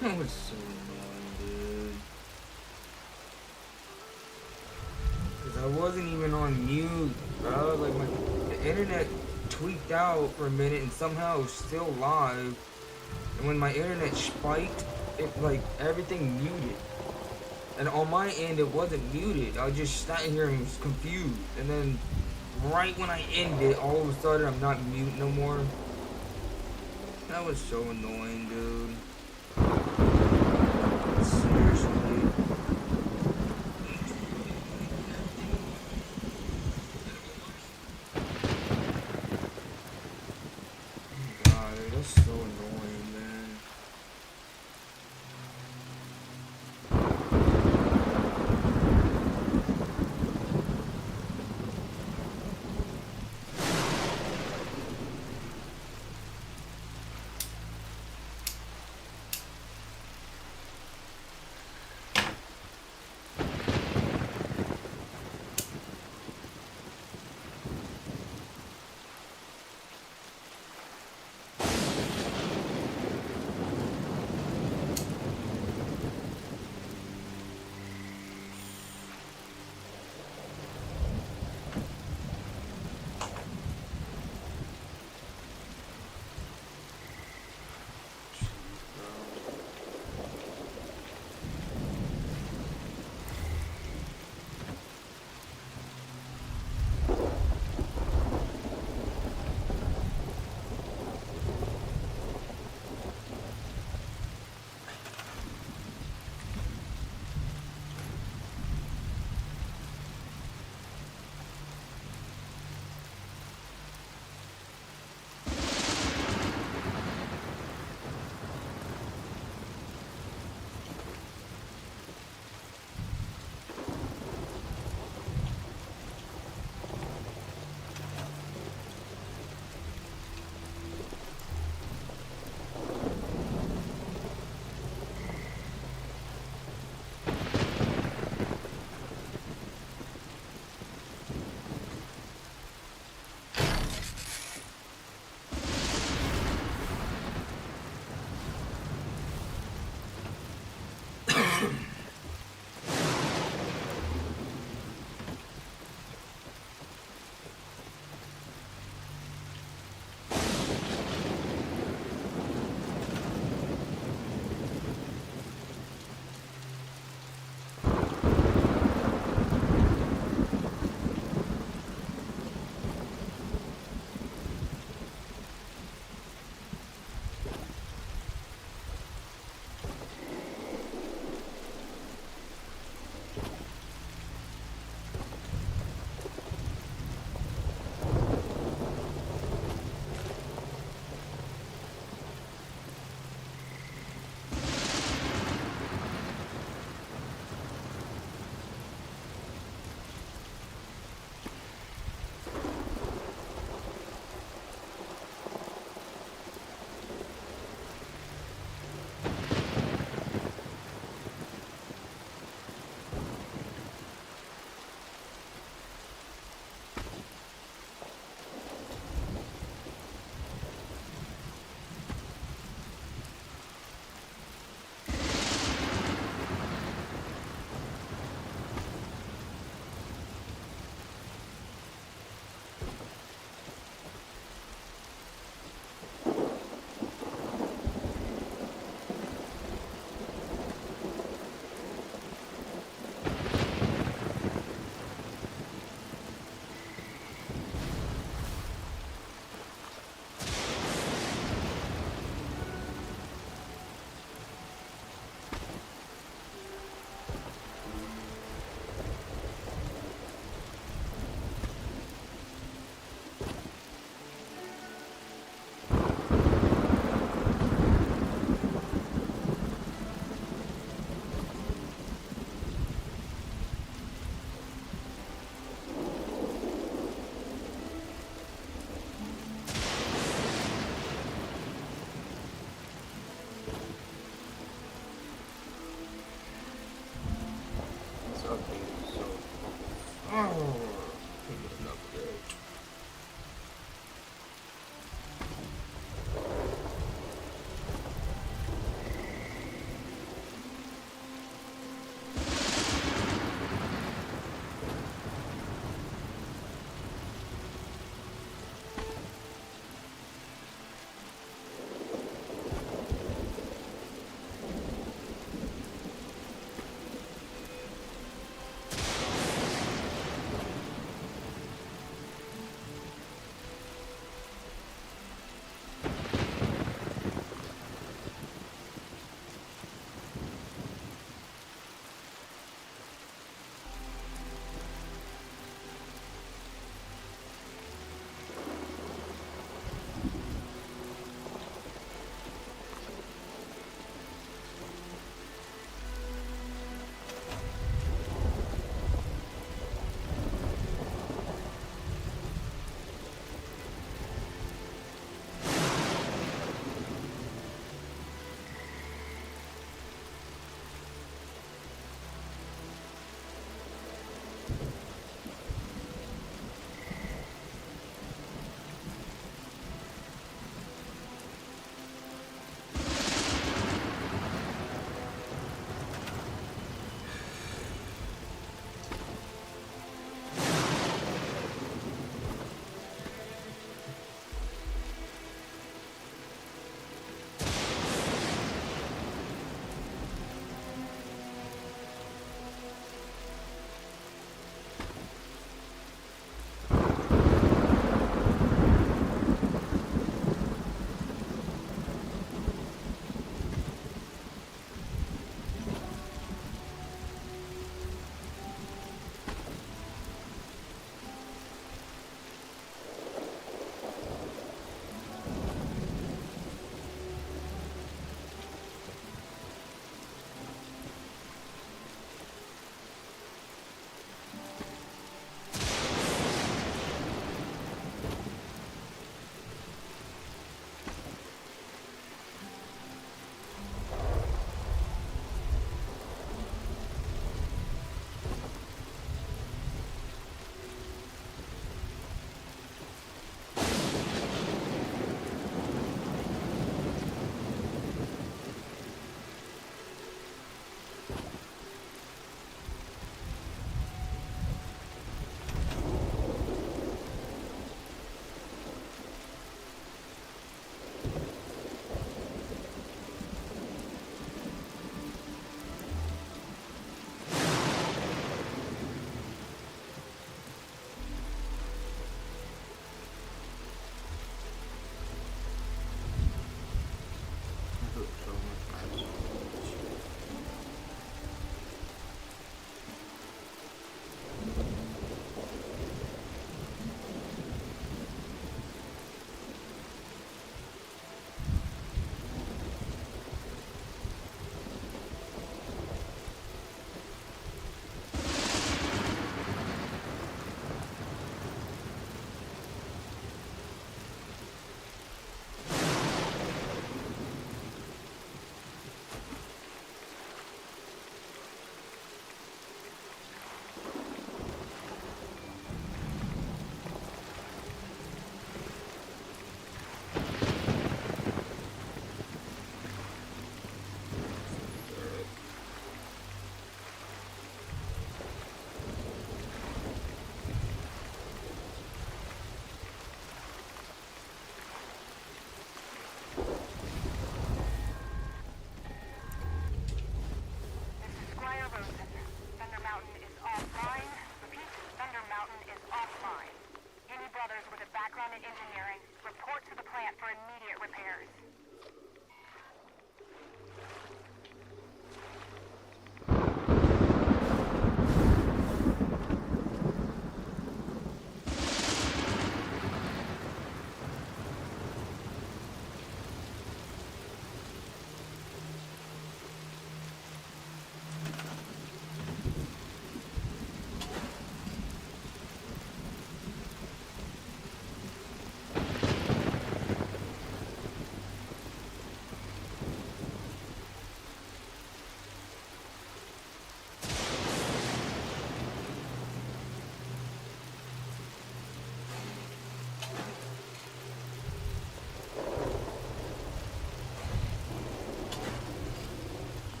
That was so annoying, dude. Cause I wasn't even on mute, bro. Like the internet tweaked out for a minute and somehow it was still live. And when my internet spiked, it like everything muted. And on my end, it wasn't muted. I just sat here and was confused. And then right when I ended, all of a sudden I'm not mute no more. That was so annoying, dude. Seriously. God, that's so annoying, man.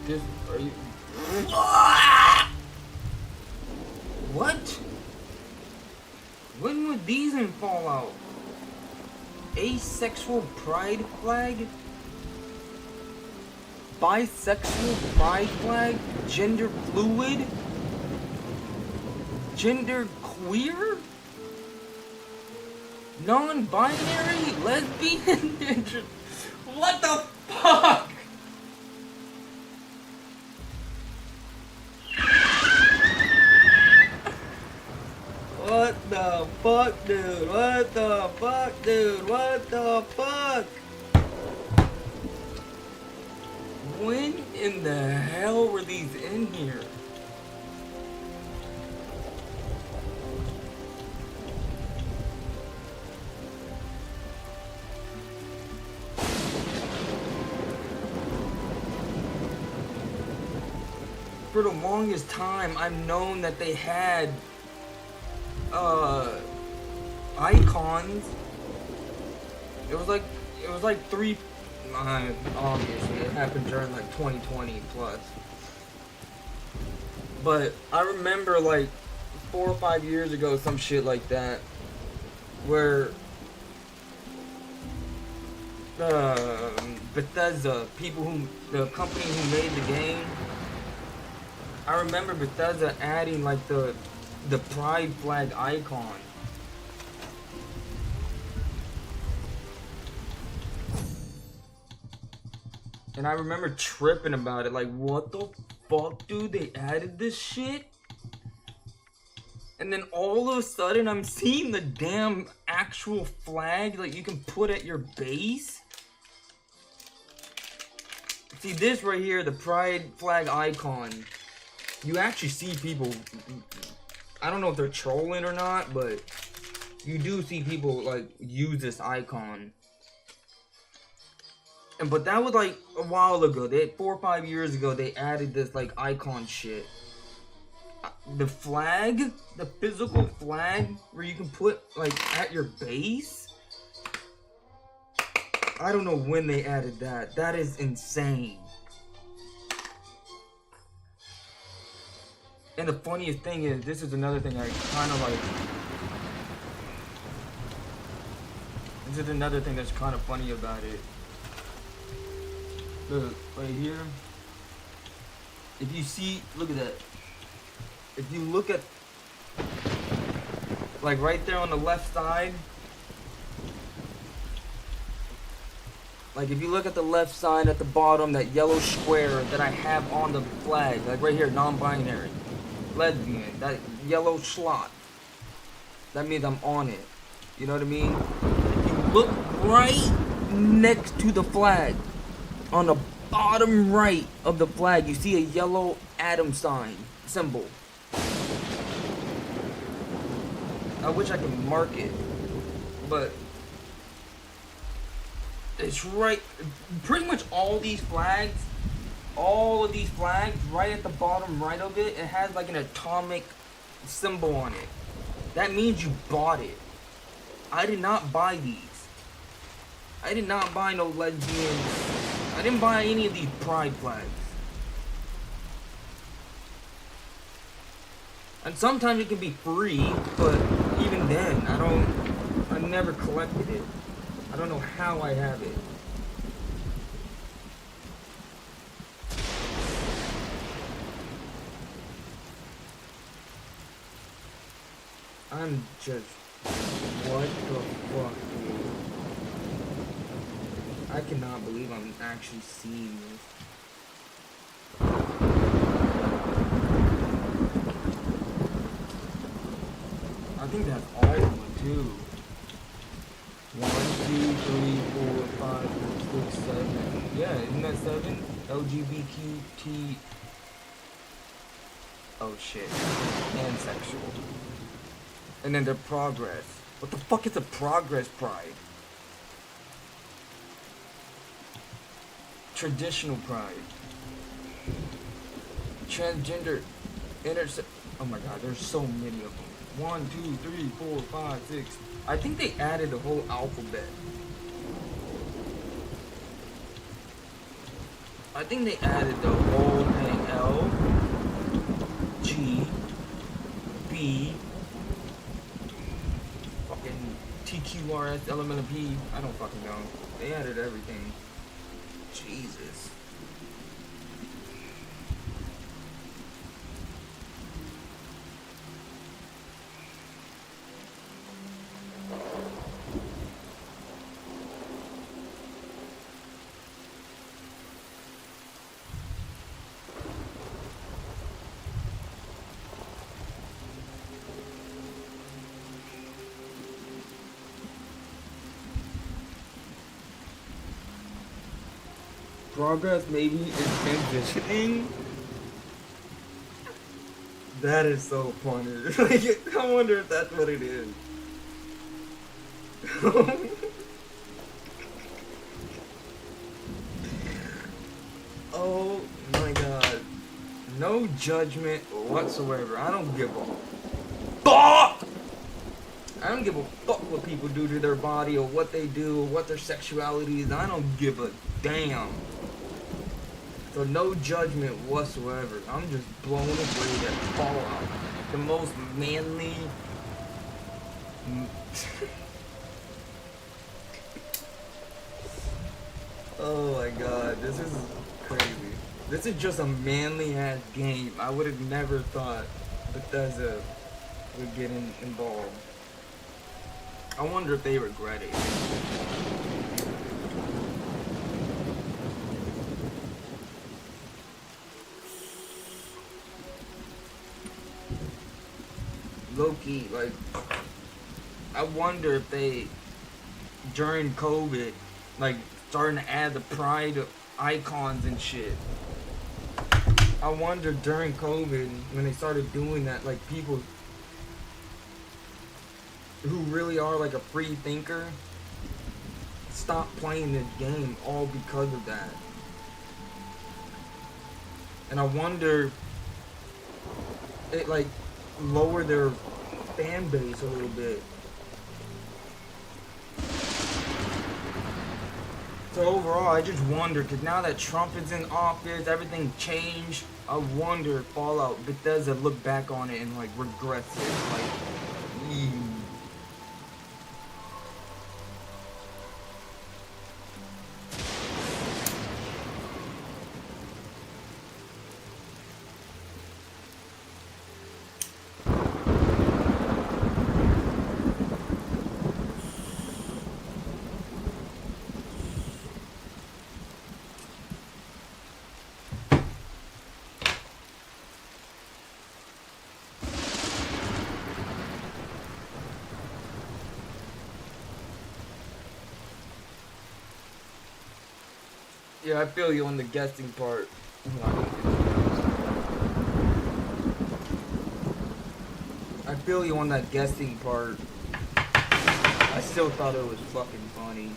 Just are you? What? When would these in Fallout? Asexual pride flag? Bisexual pride flag? Gender fluid? Gender queer? Non-binary? Lesbian? What the fuck? What the fuck, dude? What the fuck, dude? What the fuck? When in the hell were these in here? For the longest time, I've known that they had icons. It was like three. Obviously, it happened during like 2020 plus. But I remember like 4 or 5 years ago, some shit like that, where Bethesda, the company who made the game, I remember Bethesda adding like the pride flag icon. And I remember tripping about it, like, what the fuck, dude? They added this shit? And then all of a sudden, I'm seeing the damn actual flag like you can put at your base? See, this right here, the pride flag icon, you actually see people, I don't know if they're trolling or not, but you do see people, like, use this icon. But that was like a while ago. 4 or 5 years ago, they added this like icon shit. The flag, the physical flag, where you can put like at your base. I don't know when they added that. That is insane. And the funniest thing is, this is another thing I kind of like. This is another thing that's kind of funny about it. Look, right here. If you see, look at that. If you look at, like right there on the left side. Like if you look at the left side at the bottom, that yellow square that I have on the flag. Like right here, non-binary. Lesbian. That yellow slot. That means I'm on it. You know what I mean? If you look right next to the flag. On the bottom right of the flag, you see a yellow atom sign symbol. I wish I could mark it, but it's right. Pretty much all of these flags, right at the bottom right of it, it has like an atomic symbol on it. That means you bought it. I did not buy these. I did not buy no lesbians. I didn't buy any of these pride flags. And sometimes it can be free, but even then, I never collected it. I don't know how I have it. I'm just, what the fuck, dude? I cannot believe I'm actually seeing this. I think that's all of them too. 1, 2, 3, 4, 5, 6, 7. Yeah, isn't that 7? LGBTQ. Oh shit. And sexual. And then the progress. What the fuck is a progress pride? Traditional pride. Transgender. Oh my god, there's so many of them. 1, 2, 3, 4, 5, 6. I think they added the whole alphabet. I think they added the whole thing L, G, B, fucking TQRS, LMNP. I don't fucking know. They added everything. Jesus. Progress maybe is transitioning. That is so funny. Like, I wonder if that's what it is. Oh my god. No judgment whatsoever. I don't give a fuck! I don't give a fuck what people do to their body or what they do or what their sexuality is. I don't give a damn. So no judgment whatsoever. I'm just blown away that Fallout, the most manly. Oh my god, this is crazy. This is just a manly ass game. I would have never thought Bethesda would get involved. I wonder if they regret it. Low-key, like, I wonder if they, during COVID, like, starting to add the pride icons and shit. I wonder during COVID, when they started doing that, like, people who really are, like, a free thinker stop playing this game all because of that. And I wonder, it, like, lower their fan base a little bit. So overall, I just wonder, because now that Trump is in office, everything changed. I wonder if Fallout Bethesda look back on it and like regrets it. Like, ew. Yeah, I feel you on the guessing part. I feel you on that guessing part. I still thought it was fucking funny.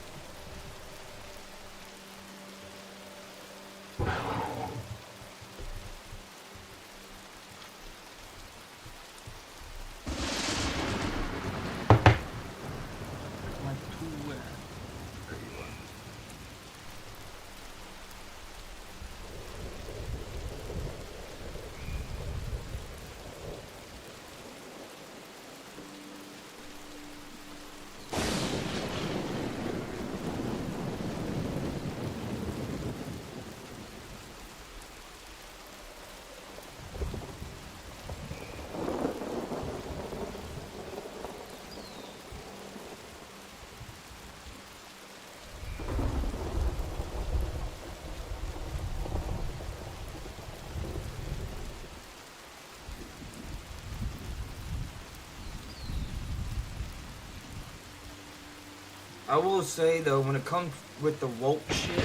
I will say though, when it comes with the woke shit,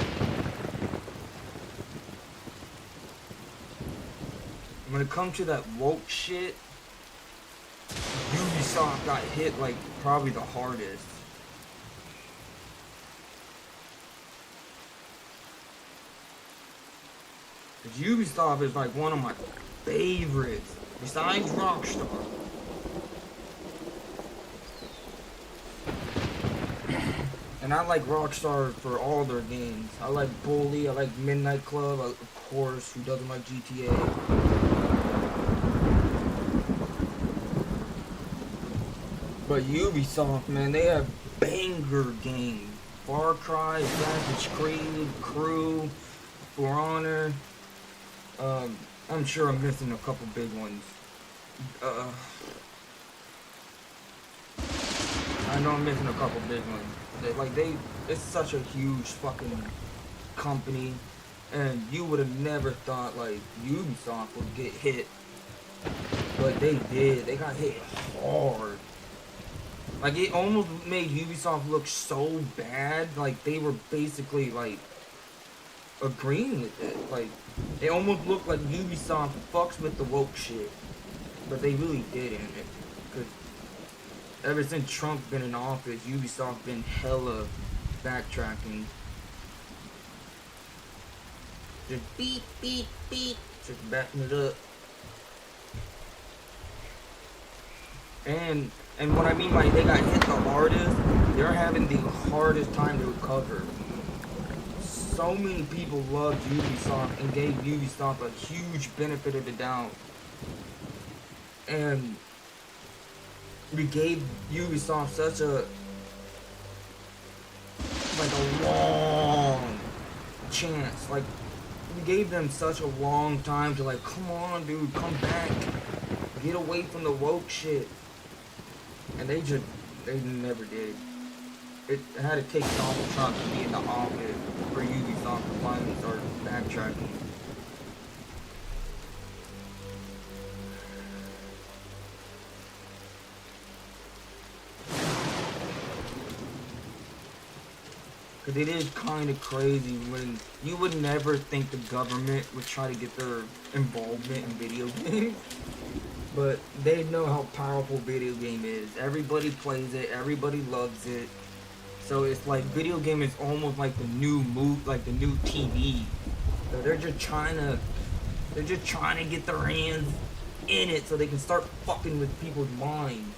when it comes to that woke shit, Ubisoft got hit like probably the hardest. Cause Ubisoft is like one of my favorites, besides Rockstar. And I like Rockstar for all their games. I like Bully, I like Midnight Club, of course, who doesn't like GTA? But Ubisoft, man, they have banger games. Far Cry, Assassin's Creed, Crew, For Honor. I'm sure I'm missing a couple big ones. I know I'm missing a couple big ones. It's such a huge fucking company, and you would have never thought like Ubisoft would get hit, but they did. They got hit hard. Like it almost made Ubisoft look so bad. Like they were basically like agreeing with it. Like it almost looked like Ubisoft fucks with the woke shit, but they really didn't. Cause ever since Trump's been in office, Ubisoft been hella backtracking. Just beep, beep, beep. Just backing it up. And what I mean by they got hit the hardest, they're having the hardest time to recover. So many people loved Ubisoft and gave Ubisoft a huge benefit of the doubt. And we gave Ubisoft such a long chance. Like we gave them such a long time to like, come on dude, come back. Get away from the woke shit. And they never did. It had to take Donald Trump to be in the office for Ubisoft to finally start backtracking. Cause it is kind of crazy when you would never think the government would try to get their involvement in video games. But they know how powerful video game is. Everybody plays it, everybody loves it. So it's like video game is almost like the new like the new TV. So they're just trying to get their hands in it so they can start fucking with people's minds.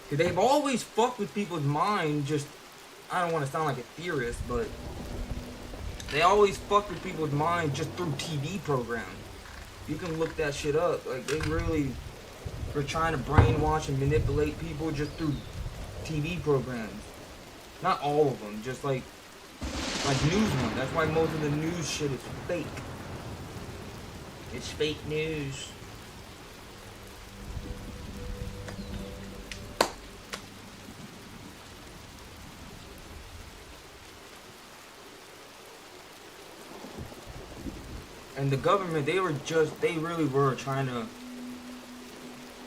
Cause they've always fucked with people's minds, just I don't want to sound like a theorist, but they always fuck with people's minds just through TV programs. You can look that shit up. Like they really were trying to brainwash and manipulate people just through TV programs. Not all of them, just like news ones. That's why most of the news shit is fake. It's fake news. And the government, they really were trying to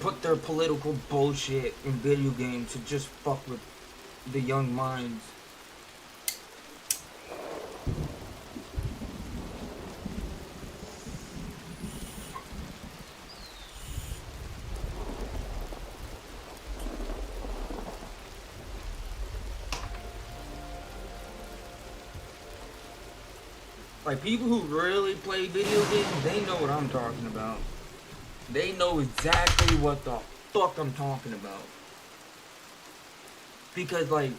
put their political bullshit in video games to just fuck with the young minds. Like, people who really play video games, they know what I'm talking about. They know exactly what the fuck I'm talking about. Because, like,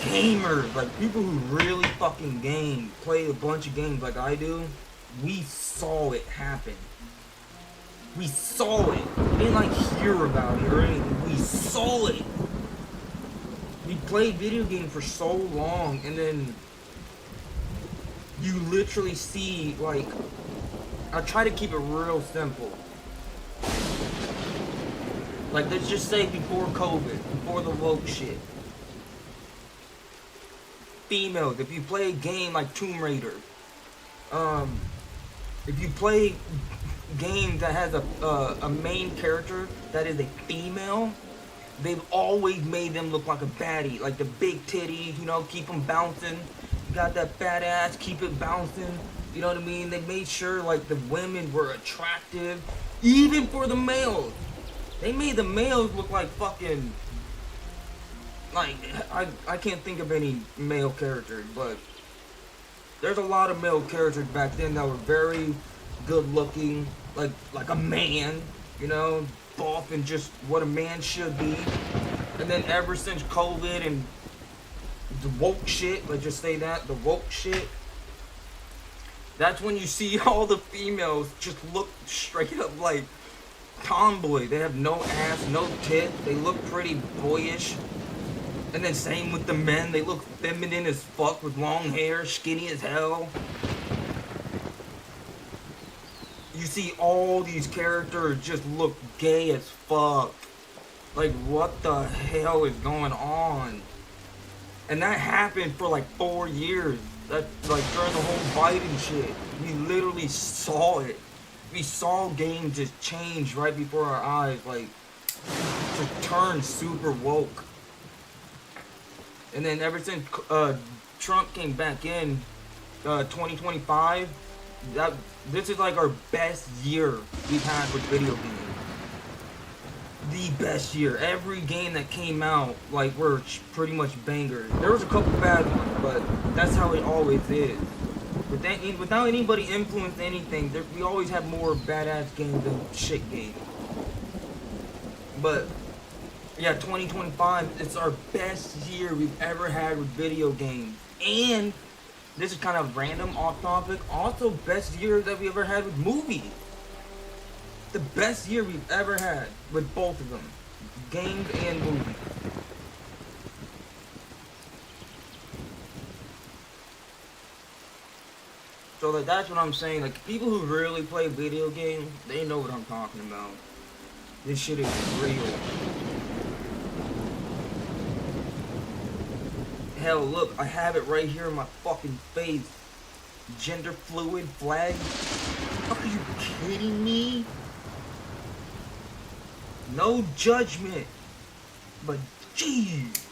gamers, like, people who really fucking game, play a bunch of games like I do, we saw it happen. We saw it. We didn't, like, hear about it or anything. We saw it. We played video games for so long, and then you literally see, like, I try to keep it real simple. Like, let's just say before COVID, before the woke shit. Females, if you play a game like Tomb Raider, if you play a game that has a main character that is a female, they've always made them look like a baddie. Like the big titties, you know, keep them bouncing. You got that fat ass, keep it bouncing. You know what I mean? They made sure, like, the women were attractive, even for the males. They made the males look like fucking, like, I can't think of any male characters, but there's a lot of male characters back then that were very good looking, like a man, you know, buff and just what a man should be. And then ever since COVID and the woke shit, let's just say that, the woke shit, that's when you see all the females just look straight up like tomboy. They have no ass, no tit, they look pretty boyish. And then same with the men, they look feminine as fuck with long hair, skinny as hell. You see all these characters just look gay as fuck. Like, what the hell is going on? And that happened for like 4 years. That, like, during the whole Biden shit. We literally saw it. We saw games just change right before our eyes. Like, just turn super woke. And then ever since Trump came back in 2025, this is like our best year we've had with video games. The best year. Every game that came out, like, were pretty much bangers. There was a couple bad ones, but that's how it always is. Without anybody influencing anything, we always have more badass games than shit games. But yeah, 2025, it's our best year we've ever had with video games. And this is kind of random, off topic, also best year that we ever had with movies. The best year we've ever had with both of them, games and movies. So like, that's what I'm saying. Like, people who really play video games, they know what I'm talking about. This shit is real. Hell, look, I have it right here in my fucking face. Gender fluid flag. Are you kidding me? No judgment, but geez.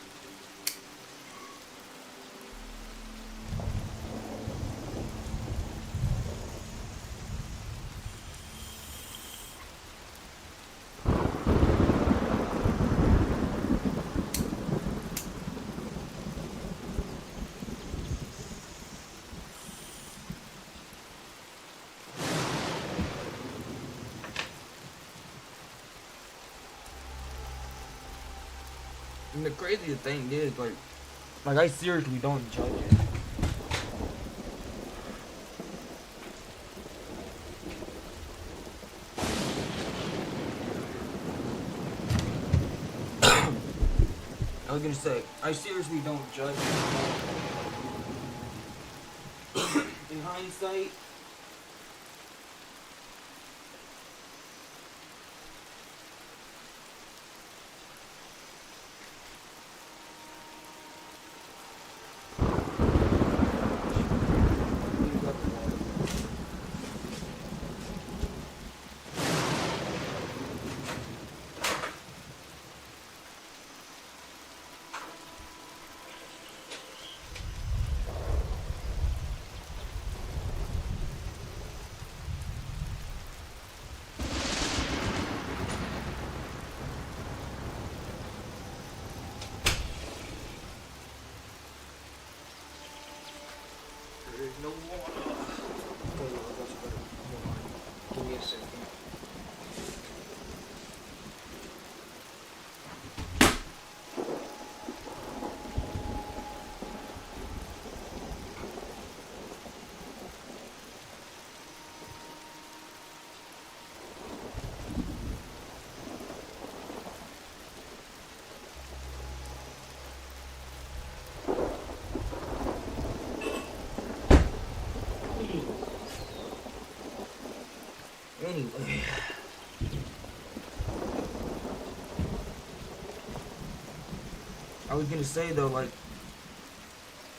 And the craziest thing is, like I seriously don't judge it. I was gonna say, I seriously don't judge it. In hindsight, there's no water. Hold on. Give me a second. Anyway, I was gonna say though,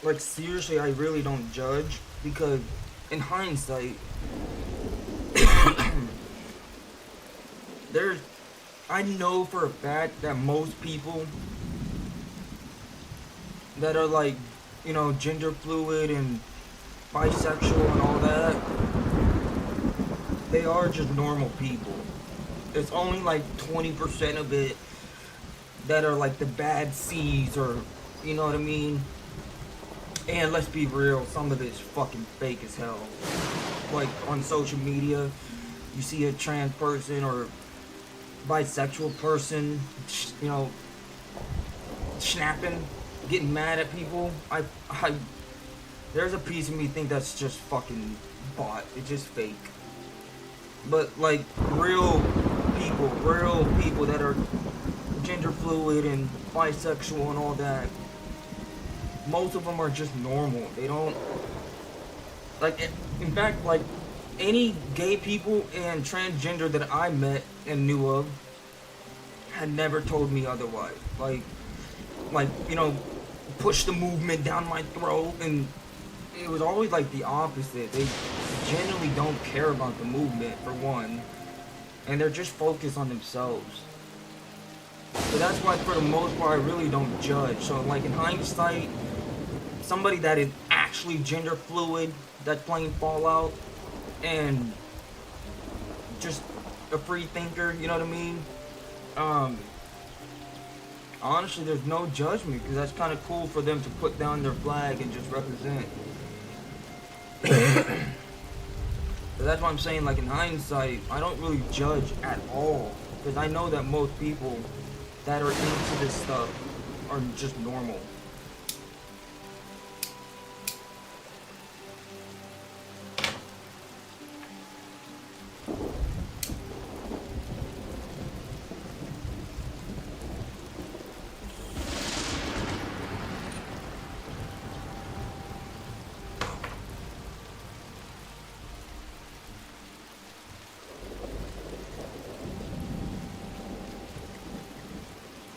like seriously, I really don't judge, because in hindsight, I know for a fact that most people that are like, you know, gender fluid and bisexual and all that, they are just normal people. It's only like 20% of it that are like the bad C's, or, you know what I mean? And let's be real, some of it's fucking fake as hell. Like, on social media, you see a trans person or bisexual person, you know, snapping getting mad at people. I there's a piece of me think that's just fucking bot. It's just fake. But like real people that are gender fluid and bisexual and all that, most of them are just normal. They don't like. In fact, like any gay people and transgender that I met and knew of had never told me otherwise. Like you know, push the movement down my throat, and it was always like the opposite. They genuinely don't care about the movement for one, and they're just focused on themselves. So that's why, for the most part, I really don't judge. So, like in hindsight, somebody that is actually gender fluid that's playing Fallout and just a free thinker, you know what I mean? Honestly, there's no judgment because that's kind of cool for them to put down their flag and just represent. So that's why I'm saying, like in hindsight, I don't really judge at all because I know that most people that are into this stuff are just normal.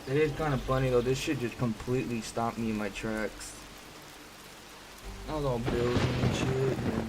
It is kind of funny though, this shit just completely stopped me in my tracks. I was all building and shit, and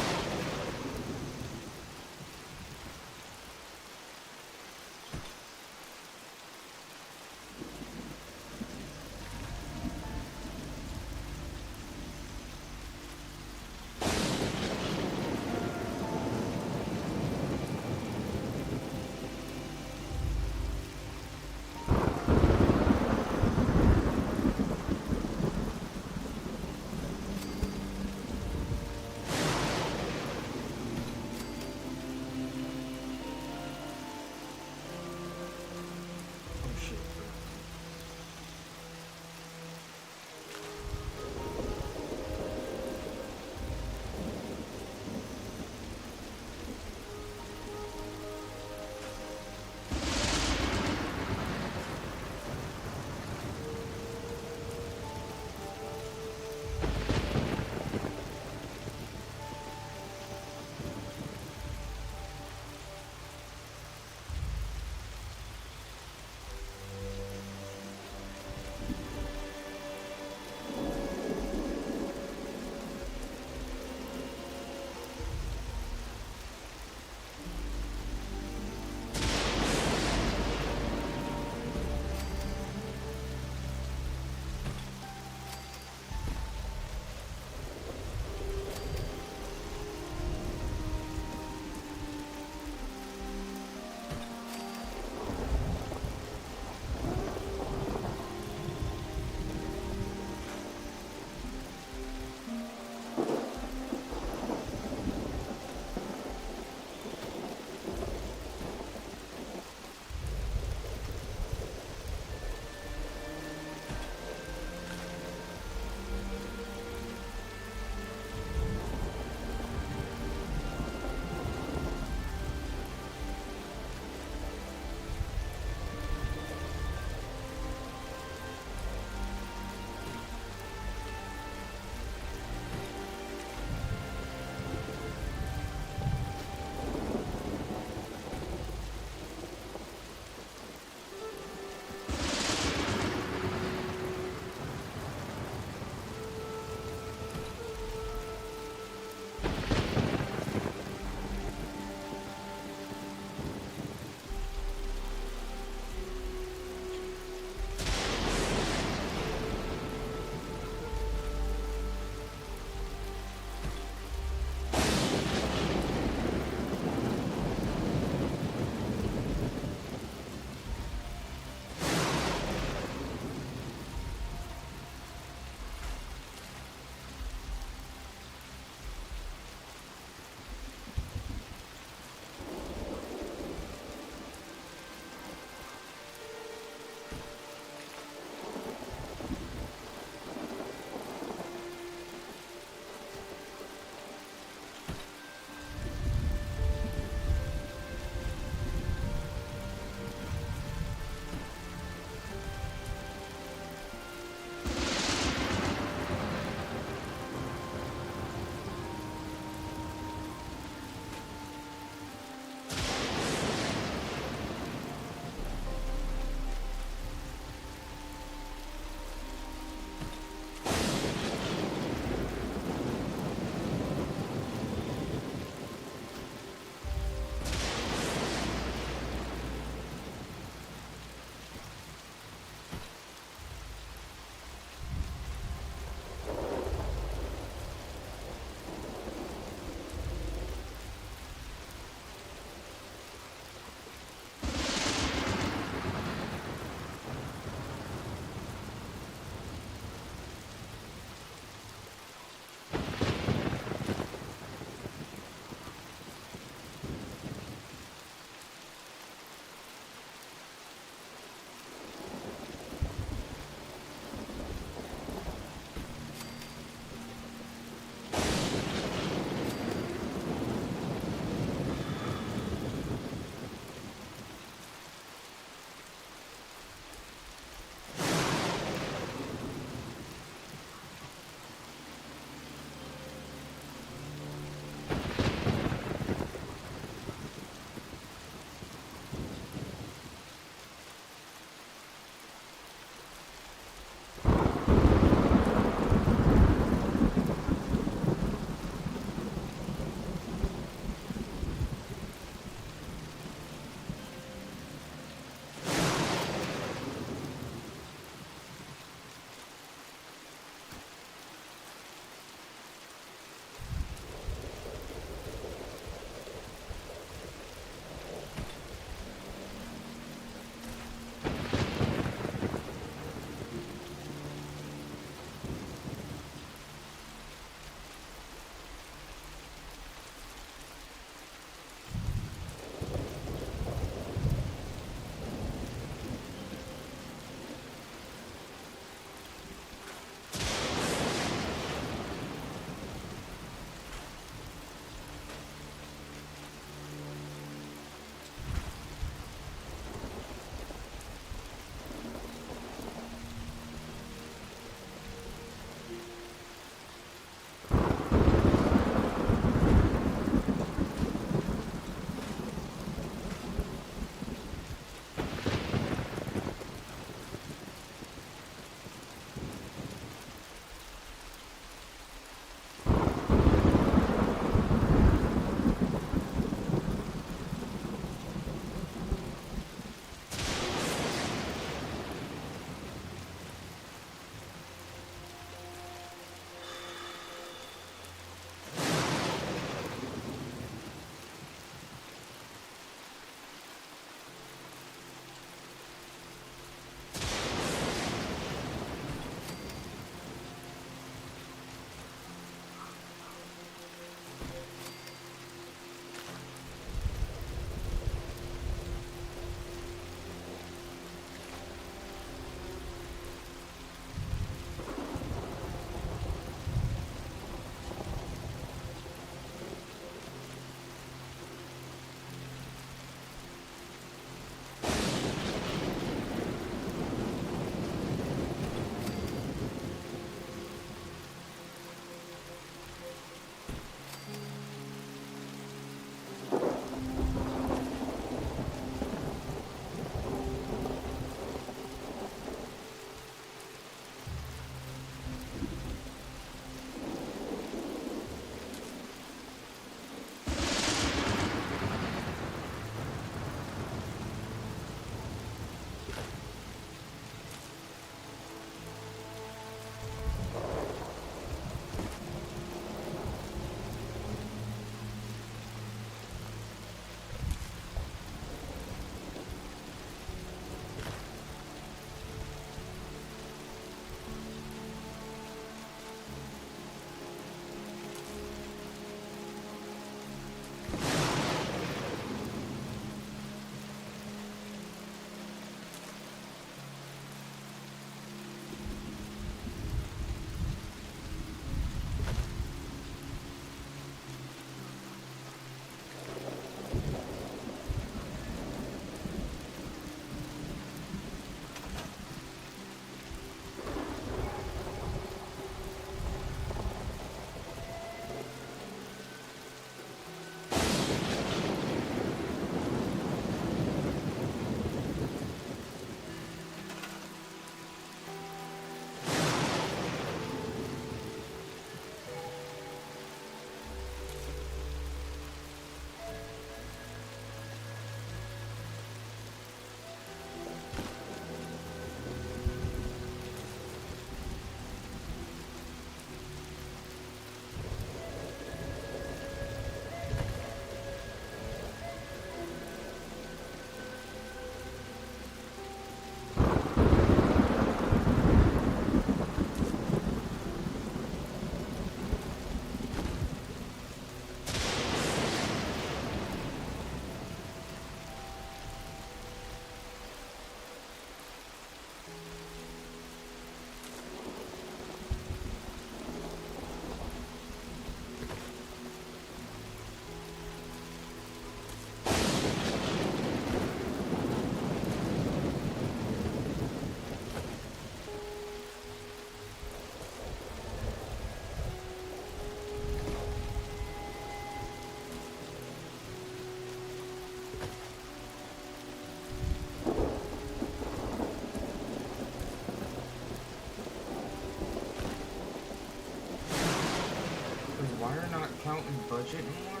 Is Wire not counting budget anymore?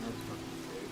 That's fucking sick.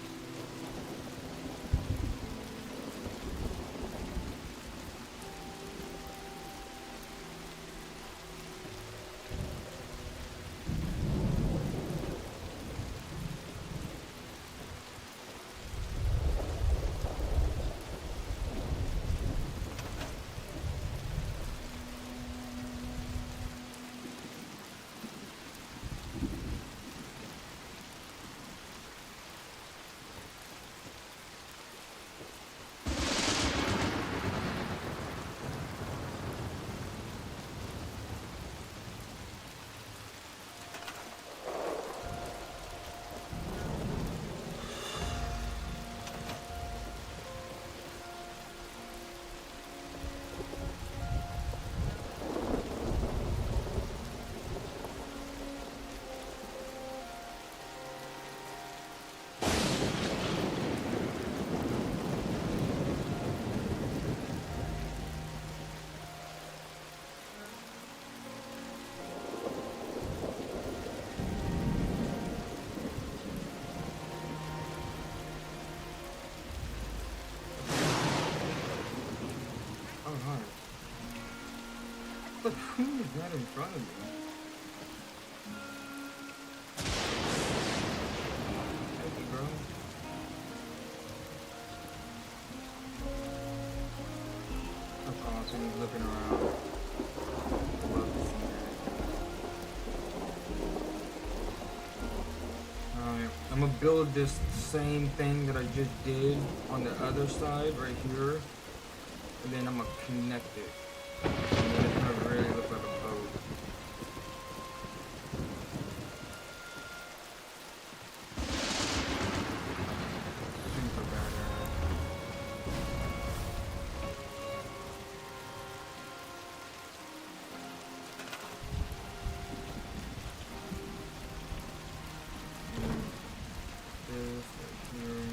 Oh, hi. But who is that in front of me? Thank you, bro. That's awesome. He's looking around. Love to see that. Alright, I'm gonna build this same thing that I just did on the other side right here. And then I'm gonna connect it. And then it's gonna really look like a boat. Super badass. This right here.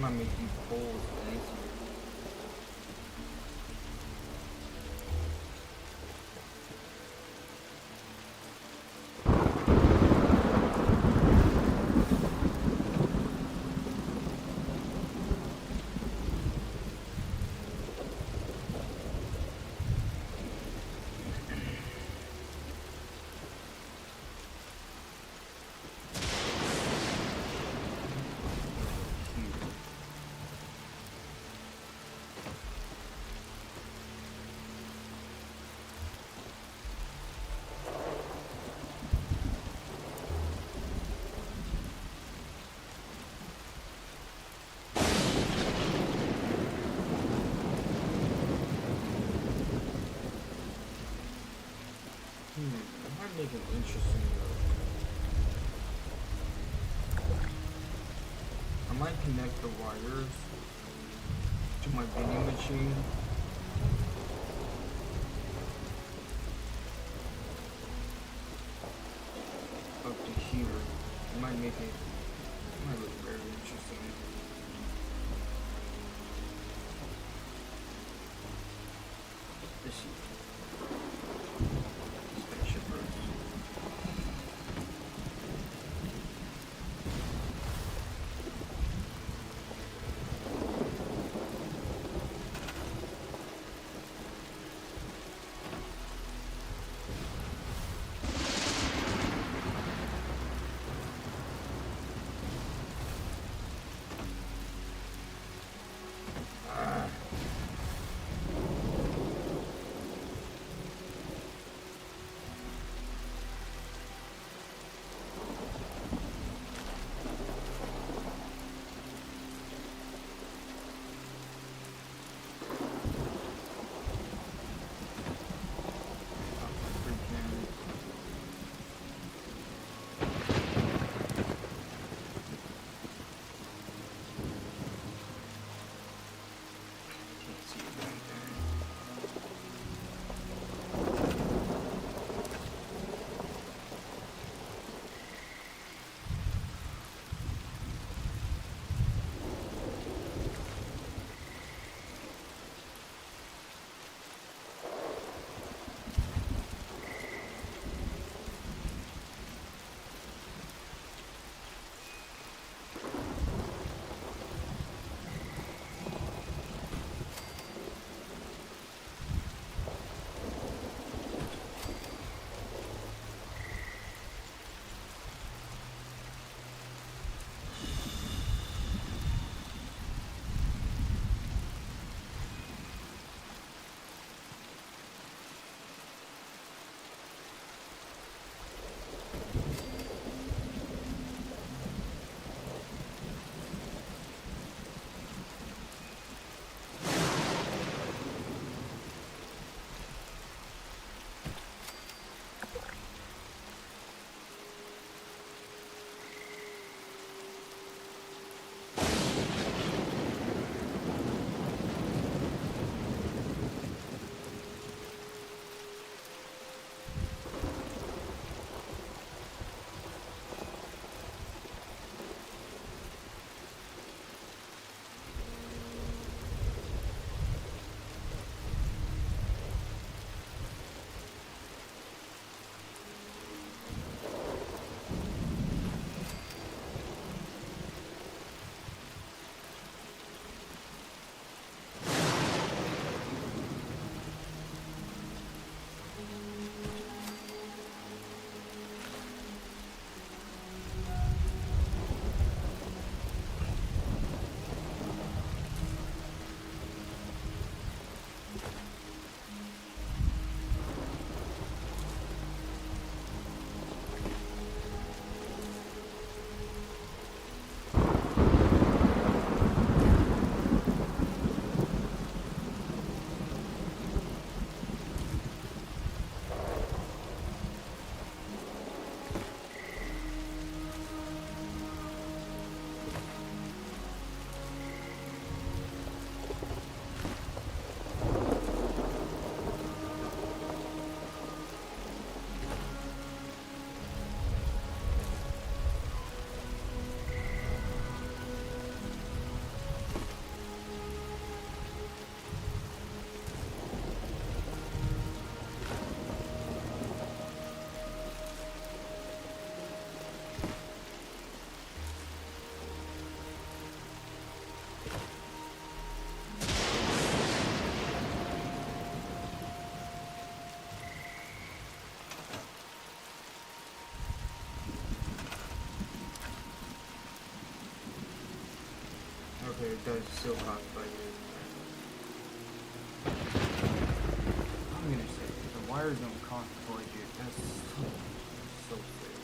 trying to make these poles fancier. That might make it interesting though. I might connect the wires to my vending machine. Up to here. It might make it might look very interesting. Let's see. Spaceship Earth. does still cost budget. I'm gonna say the wires don't cost budget. That's so sick.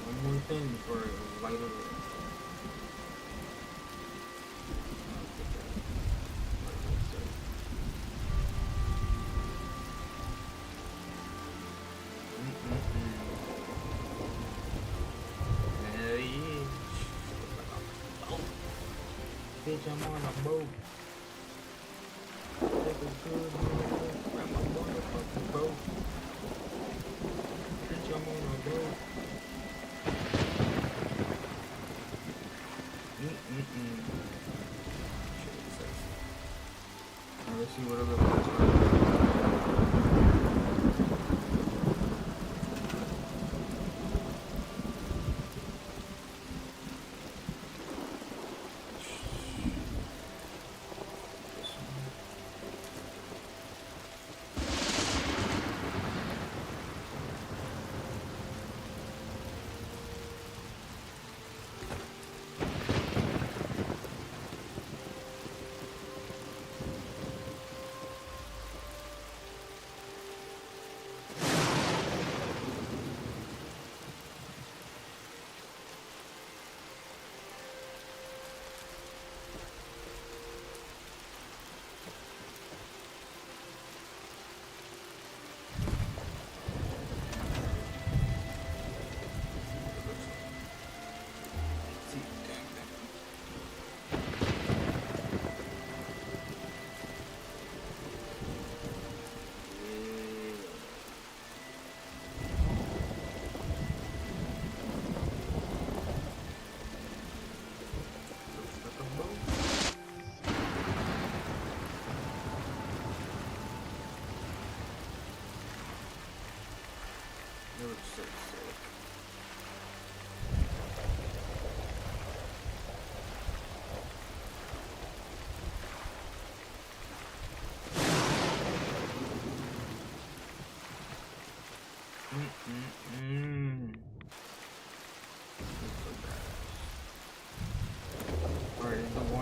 One more thing before it light it up. Hell yeah. Bitch, I'm on a boat. Take a good look at my motherfucking boat. Bitch, I'm on a boat. Now let's see what other ones are.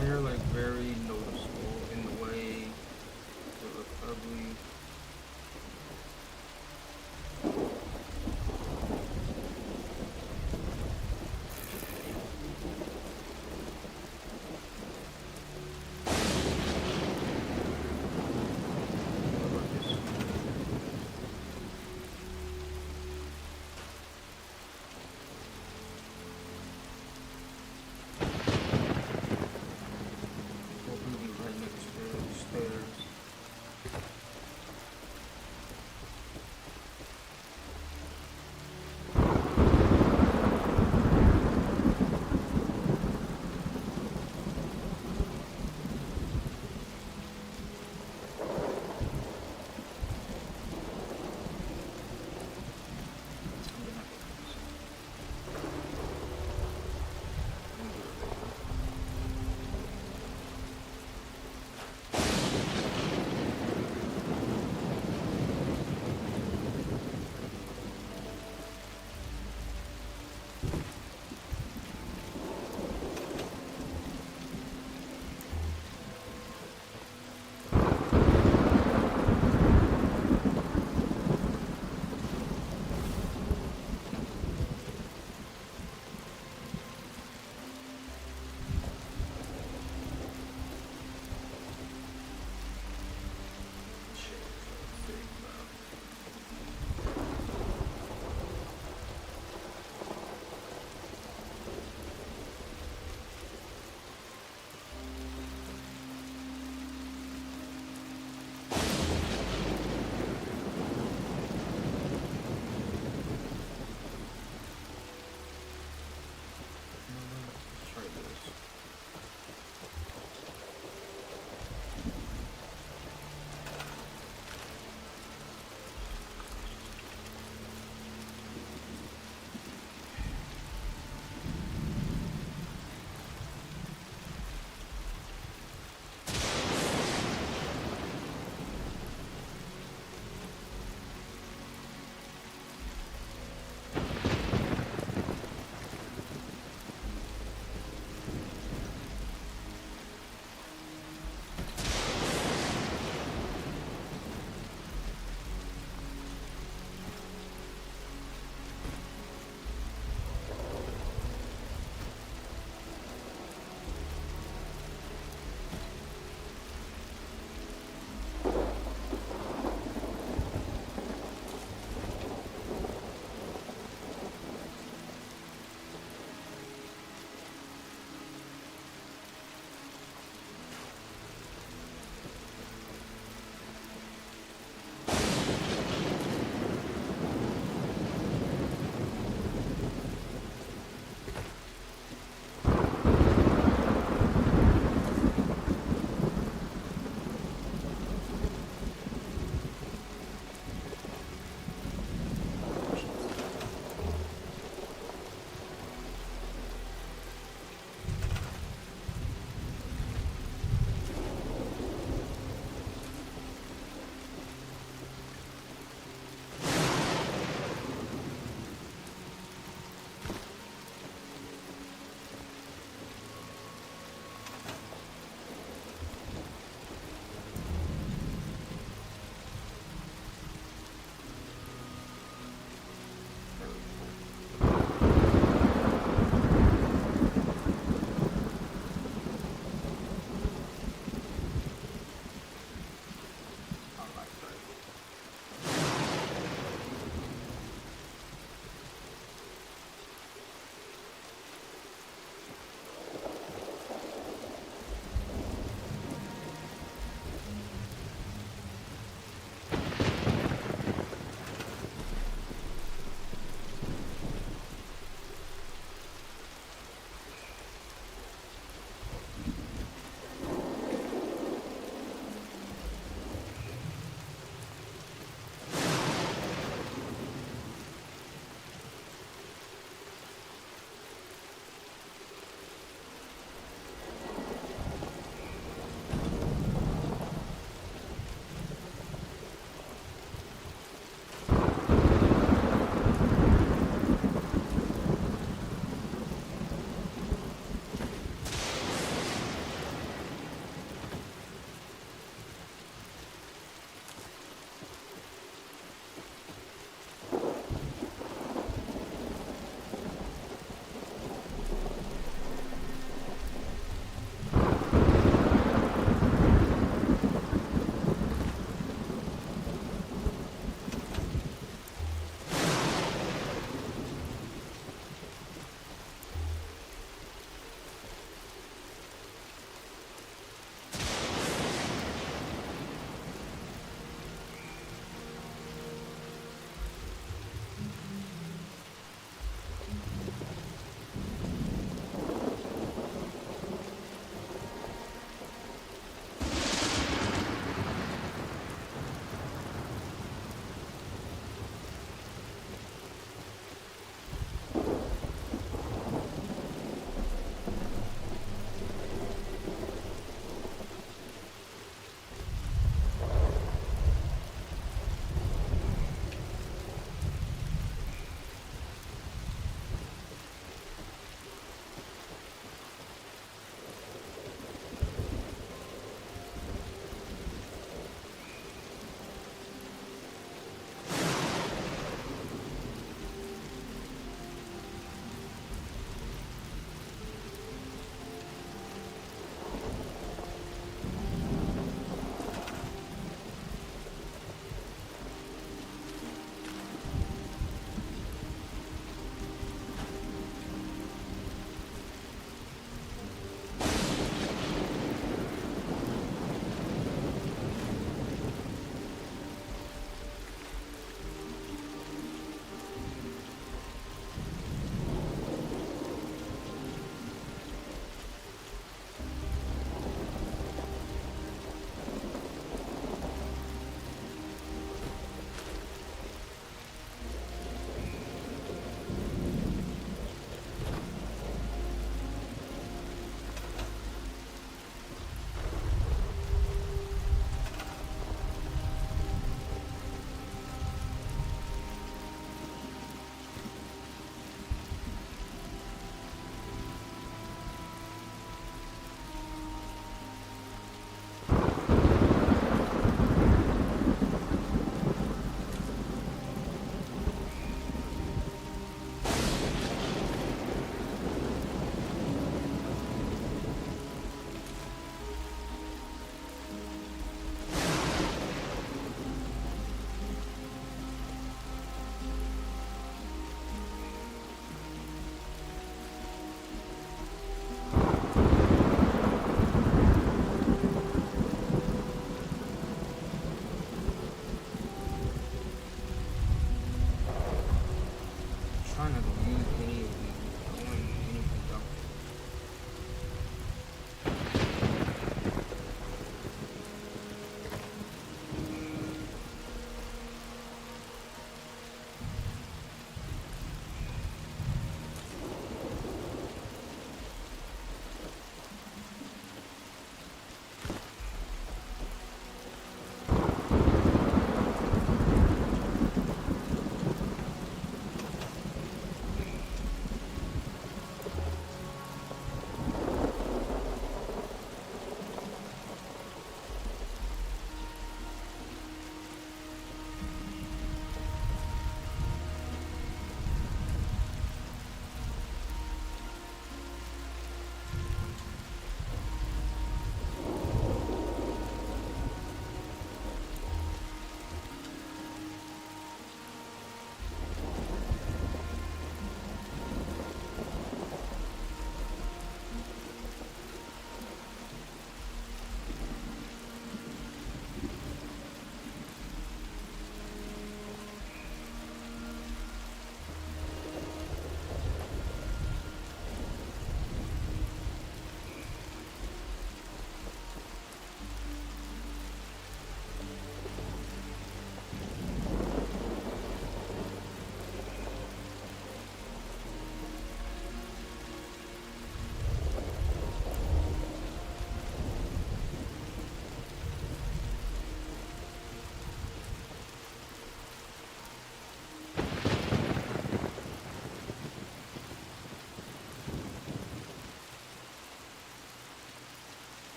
Mine are like very noticeable in the way they look ugly. What about this one?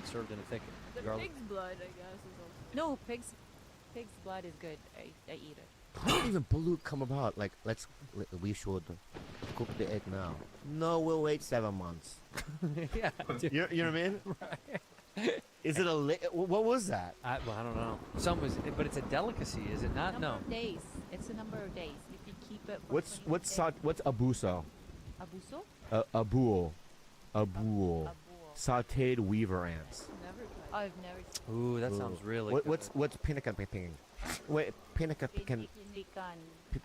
fed, served in a thick The garlic. pig's blood, I guess, is also. No, pig's blood is good. I eat it. How did the balut come about? Like, we should cook the egg now. No, we'll wait 7 months. Yeah. You know what I mean? Right. Is it what was that? I don't know. But it's a delicacy, is it not? Number No. of days. It's a number of days. If you keep it. For What's 21 days. what's abuso? Abuso? Abuol. Abuol. Sautéed weaver ants. Never tried. I've never seen. Ooh, that sounds really What, good. what's pinikan? Wait, pinikan. Pinikan.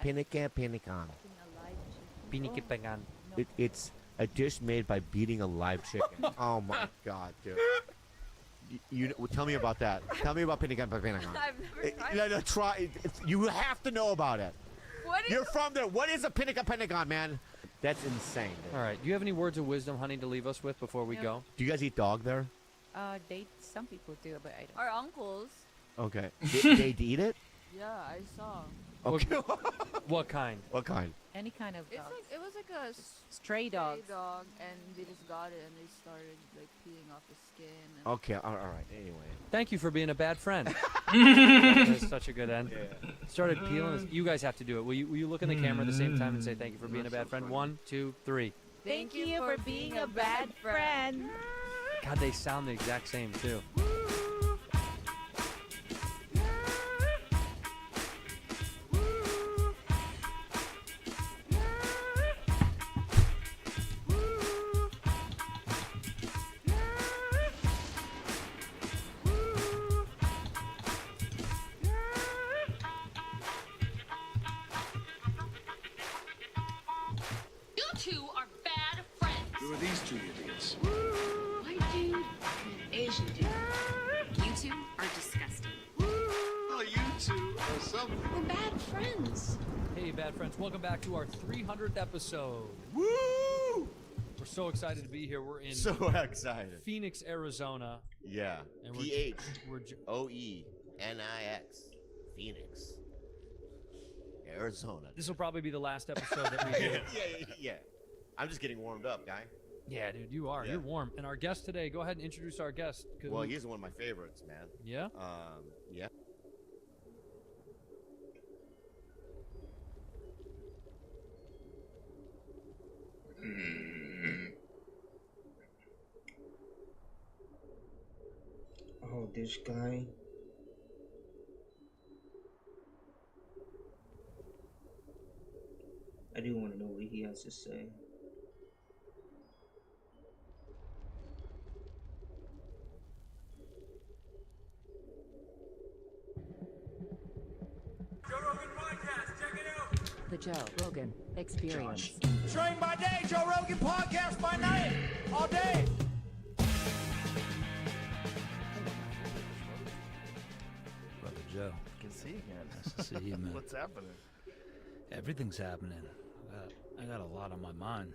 Pinikan. Pinikipangan. No. It's a dish made by beating a live chicken. Oh my god, dude. You tell me about that. Tell me about pinikan. I've never tried. No, try. You have to know about it. What is You're from there. What is a pinikan, man? That's insane. Dude. All right. Do you have any words of wisdom, honey, to leave us with before we No. go? Do you guys eat dog there? Some people do, but I don't. Our uncles. Okay. They eat it? Yeah, I saw. Okay. What kind? What kind? Any kind of It's dog. like it was like a Stray dogs. dog, and they just got it and they started like peeling off the skin. And Okay. All right. Anyway. Thank you for being a bad friend. That's such a good end. Started peeling. You guys have to do it. Will you look in the camera at the same time and say thank you for being a bad friend? 1, 2, 3. Thank you for being a bad friend. God, they sound the exact same too. You two are bad friends. Who are these two idiots? White dude and an Asian dude. You two are disgusting. Well, you two are something. We're bad friends. Hey, bad friends. Welcome back to our 300th episode. Woo! We're so excited to be here. We're in So excited. Phoenix, Arizona. Yeah. And we're PHOENIX. Phoenix. Arizona. This will probably be the last episode that we do. Yeah. I'm just getting warmed up, guy. Yeah, dude, you are. Yeah. You're warm. And our guest today, go ahead and introduce our guest. Well, he's one of my favorites, man. Yeah? Yeah. Oh, this guy. I do want to know what he has to say. The Joe Rogan Experience. Train by day, Joe Rogan podcast by night, all day. Brother Joe, Good to see you again. nice to see you, man. What's happening? Everything's happening. I got a lot on my mind.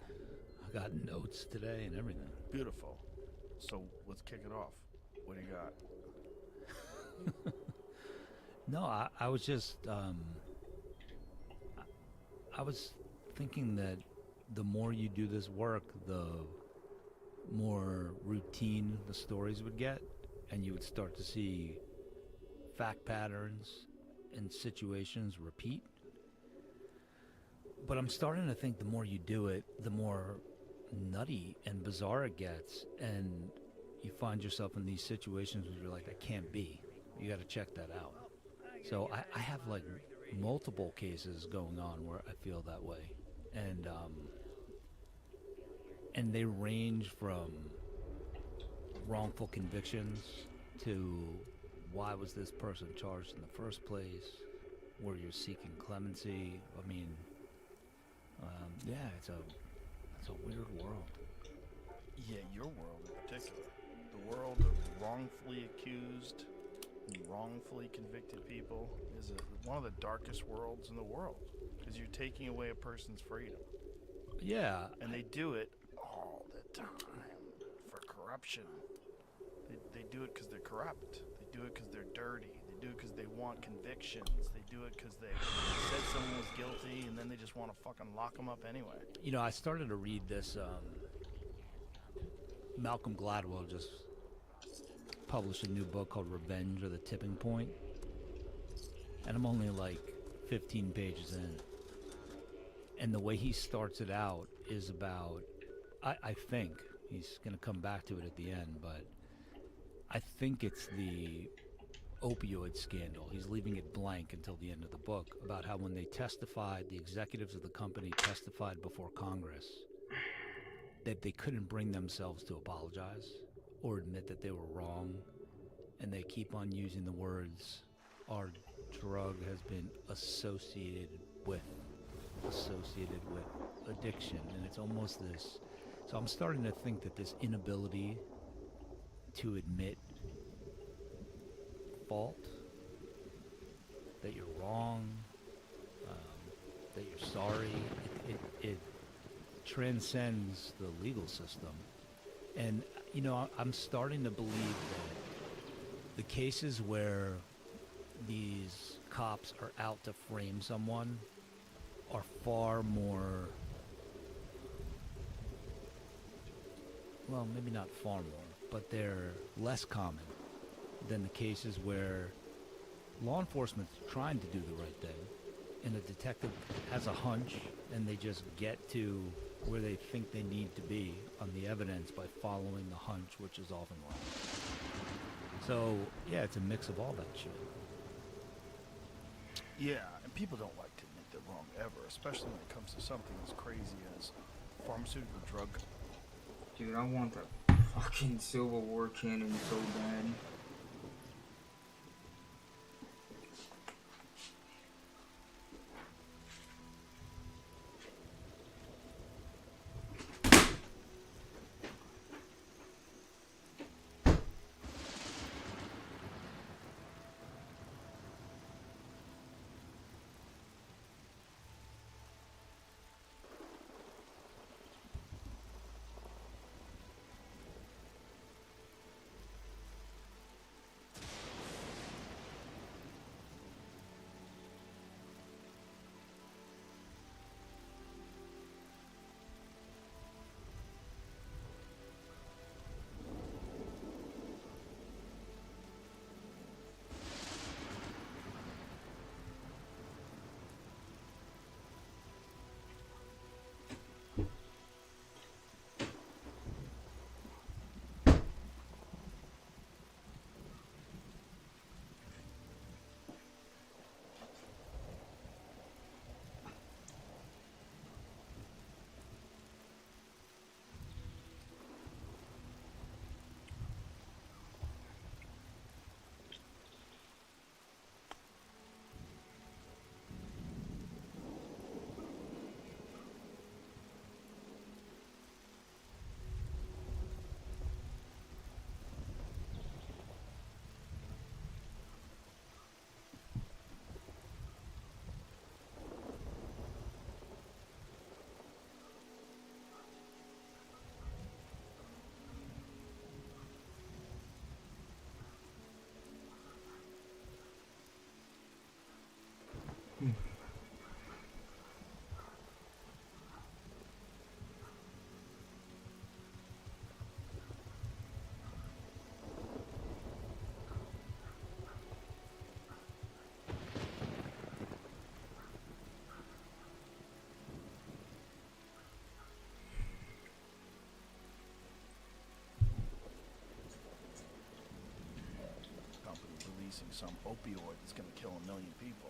I got notes today and everything. Beautiful. So let's kick it off. What do you got? No, I was just, I was thinking that the more you do this work, the more routine the stories would get, and you would start to see fact patterns and situations repeat. But I'm starting to think the more you do it, the more nutty and bizarre it gets, and you find yourself in these situations where you're like, that can't be. You got to check that out. So I have like multiple cases going on where I feel that way, and they range from wrongful convictions to why was this person charged in the first place, where you're seeking clemency. I mean, yeah, it's a weird world. Yeah, your world in particular. The world of wrongfully accused and wrongfully convicted people is one of the darkest worlds in the world, because you're taking away a person's freedom. Yeah, And they do it all the time for corruption. They do it because they're corrupt. They do it because they're dirty. They do it because they want convictions. They do it because they said someone was guilty and then they just want to fucking lock them up anyway. you know, I started to read this. Malcolm Gladwell just published a new book called Revenge or the Tipping Point, and I'm only like 15 pages in. And the way he starts it out is about, I think, he's going to come back to it at the end, but I think it's the opioid scandal. He's leaving it blank until the end of the book about how when they testified, the executives of the company testified before Congress, that they couldn't bring themselves to apologize or admit that they were wrong, and they keep on using the words, our drug has been associated with addiction, and it's almost this. So I'm starting to think that this inability to admit fault, that you're wrong, that you're sorry, it transcends the legal system. And, you know, I'm starting to believe that the cases where these cops are out to frame someone are far more, well, maybe not far more, but they're less common than the cases where law enforcement's trying to do the right thing and a detective has a hunch and they just get to where they think they need to be on the evidence by following the hunch, which is often wrong. So, yeah, it's a mix of all that shit. Yeah, and people don't like to admit they're wrong ever, especially when it comes to something as crazy as pharmaceutical drug. Dude, I want that fucking Civil War cannon so bad. Releasing some opioid that's going to kill 1 million people.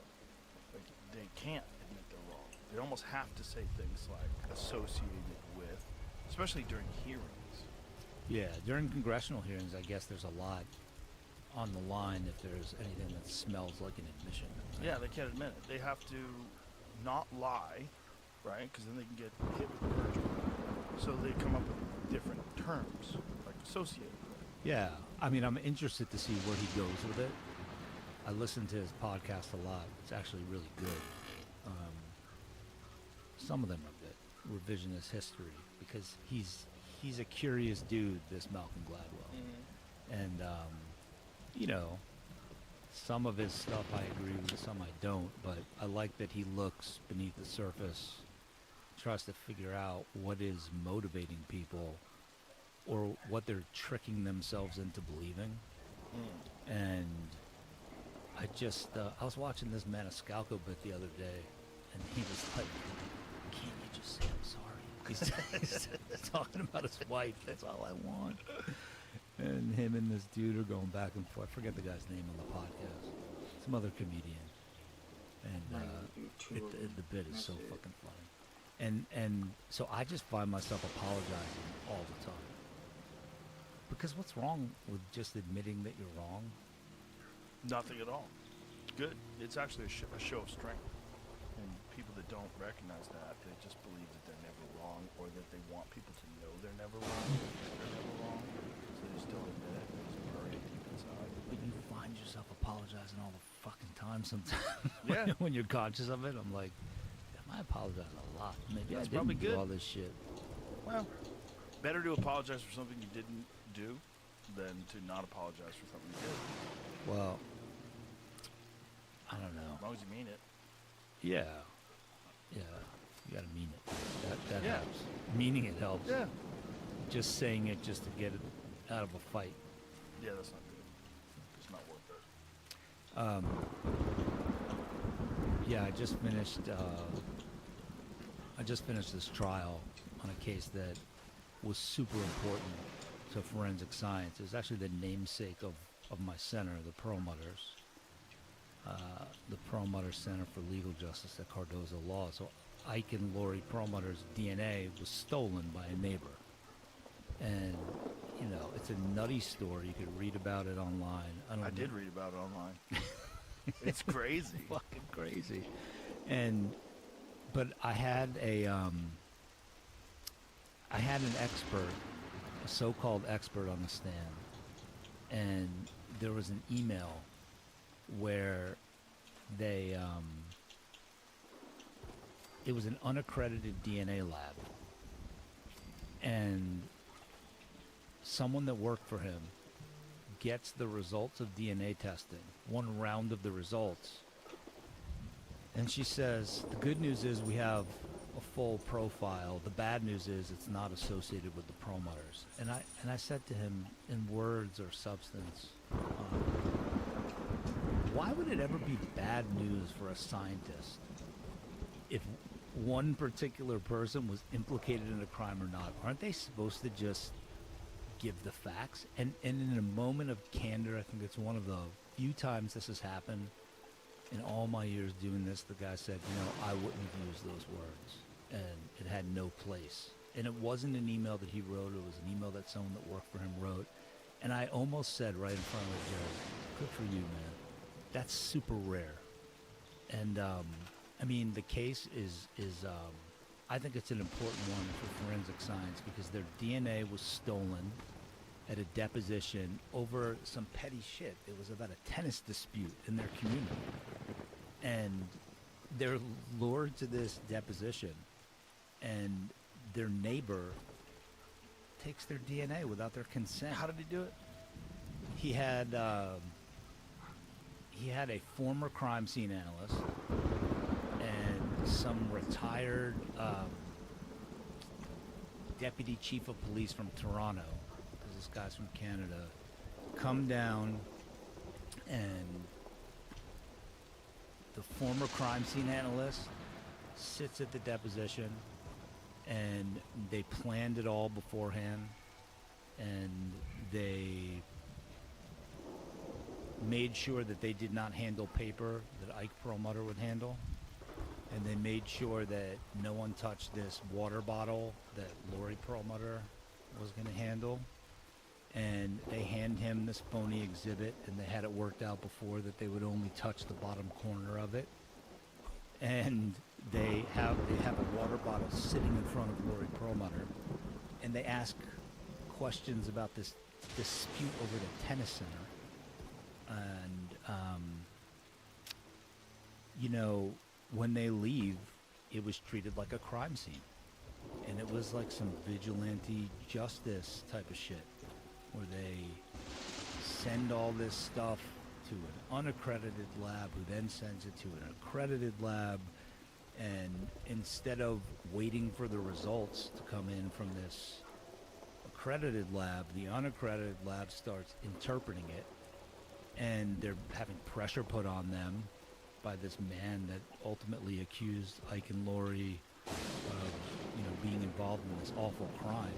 Like, they can't admit they're wrong. They almost have to say things like associated with, especially during hearings. Yeah, during congressional hearings, I guess there's a lot on the line if there's anything that smells like an admission. Yeah, they can't admit it. They have to not lie, right? Because then they can get hit with perjury. So they come up with different terms, like associated with. Yeah, I mean, I'm interested to see where he goes with it. I listen to his podcast a lot. It's actually really good. Some of them are good. Revisionist history, because he's a curious dude, this Malcolm Gladwell. Mm-hmm. And, you know, some of his stuff I agree with, some I don't, but I like that he looks beneath the surface, tries to figure out what is motivating people or what they're tricking themselves into believing. And I just, I was watching this Maniscalco bit the other day, and he was like, can't you just say I'm sorry? He's talking about his wife, that's all I want. And him and this dude are going back and forth. I forget the guy's name on the podcast. Some other comedian. And the bit is so fucking funny. And so I just find myself apologizing all the time. Because what's wrong with just admitting that you're wrong? Nothing at all. Good. It's actually a show of strength. And people that don't recognize that, they just believe that they're never wrong, or that they want people to know they're never wrong. They're never wrong. So they still admit it. They just bury it deep inside. But you find yourself apologizing all the fucking time sometimes. Yeah. When you're conscious of it, I'm like, damn, I apologize a lot. Maybe That's I didn't probably do good. all this shit. Well, better to apologize for something you didn't do than to not apologize for something you did. Well, I don't know. As long as you mean it. Yeah. Yeah. You gotta mean it. That Yeah. helps. Meaning it helps. Yeah. Just saying it just to get it out of a fight. Yeah, that's not good. It's not worth it. Yeah, I just finished this trial on a case that was super important to forensic science. It was actually the namesake of my center, the Perlmutters. The Perlmutter Center for Legal Justice at Cardozo Law. So Ike and Lori Perlmutter's DNA was stolen by a neighbor. And, you know, it's a nutty story. You could read about it online. I did read about it online. It's crazy. Fucking crazy. But I had an expert, a so-called expert on the stand, and there was an email where they, it was an unaccredited DNA lab, and someone that worked for him gets the results of DNA testing, one round of the results, and she says, the good news is we have a full profile. The bad news is it's not associated with the Perlmutters. And I said to him, in words or substance, why would it ever be bad news for a scientist if one particular person was implicated in a crime or not? Aren't they supposed to just give the facts? And in a moment of candor, I think it's one of the few times this has happened in all my years doing this, the guy said, you know, I wouldn't have used those words, and it had no place. And it wasn't an email that he wrote, it was an email that someone that worked for him wrote. And I almost said right in front of the judge, good for you, man. That's super rare. And I mean, the case is I think it's an important one for forensic science because their DNA was stolen at a deposition over some petty shit. It was about a tennis dispute in their community. And they're lured to this deposition, and their neighbor takes their DNA without their consent. How did he do it? He had a former crime scene analyst and some retired deputy chief of police from Toronto, because this guy's from Canada, come down, and the former crime scene analyst sits at the deposition, and they planned it all beforehand, and they made sure that they did not handle paper that Ike Perlmutter would handle, and they made sure that no one touched this water bottle that Lori Perlmutter was going to handle, and they hand him this phony exhibit, and they had it worked out before that they would only touch the bottom corner of it, and they have a water bottle sitting in front of Lori Perlmutter, and they ask questions about this dispute over the tennis center. And you know, when they leave, it was treated like a crime scene, and it was like some vigilante justice type of shit, where they send all this stuff to an unaccredited lab, who then sends it to an accredited lab, and instead of waiting for the results to come in from this accredited lab, the unaccredited lab starts interpreting it and they're having pressure put on them by this man that ultimately accused Ike and Lori of, being involved in this awful crime.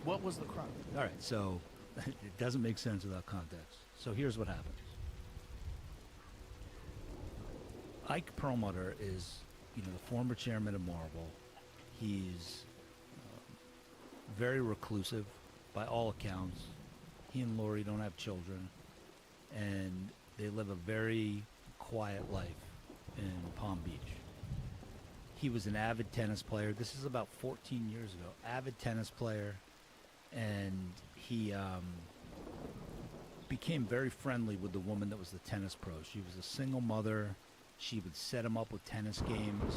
What was the crime? All right, so it doesn't make sense without context. So here's what happens. Ike Perlmutter is, the former chairman of Marvel. He's very reclusive by all accounts. He and Lori don't have children, and they live a very quiet life in Palm Beach. He was an avid tennis player. This is about 14 years ago. Avid tennis player, and he became very friendly with the woman that was the tennis pro. She was a single mother. She would set him up with tennis games,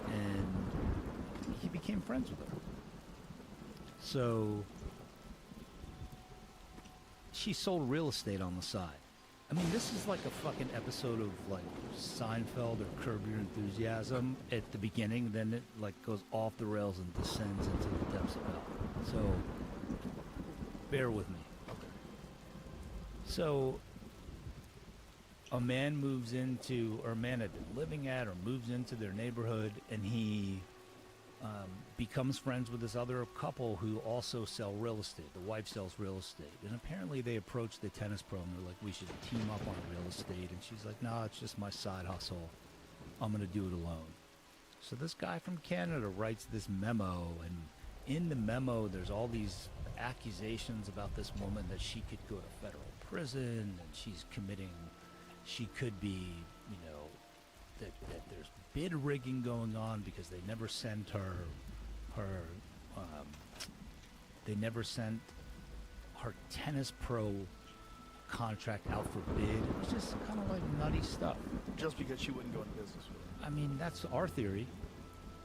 and he became friends with her. So she sold real estate on the side. I mean, this is like a fucking episode of like Seinfeld or Curb Your Enthusiasm at the beginning, then it like goes off the rails and descends into the depths of hell. So bear with me. Okay. So a man moves into, or a man had been living at or moves into their neighborhood, and he becomes friends with this other couple who also sell real estate. The wife sells real estate. And apparently they approach the tennis pro and they're like, we should team up on real estate. And she's like, no, it's just my side hustle. I'm going to do it alone. So this guy from Canada writes this memo, and in the memo there's all these accusations about this woman that she could go to federal prison and she could be, that there's bid rigging going on because they never sent her tennis pro contract out for bid. It was just kind of like nutty stuff. Just because she wouldn't go into business with him. I mean, that's our theory.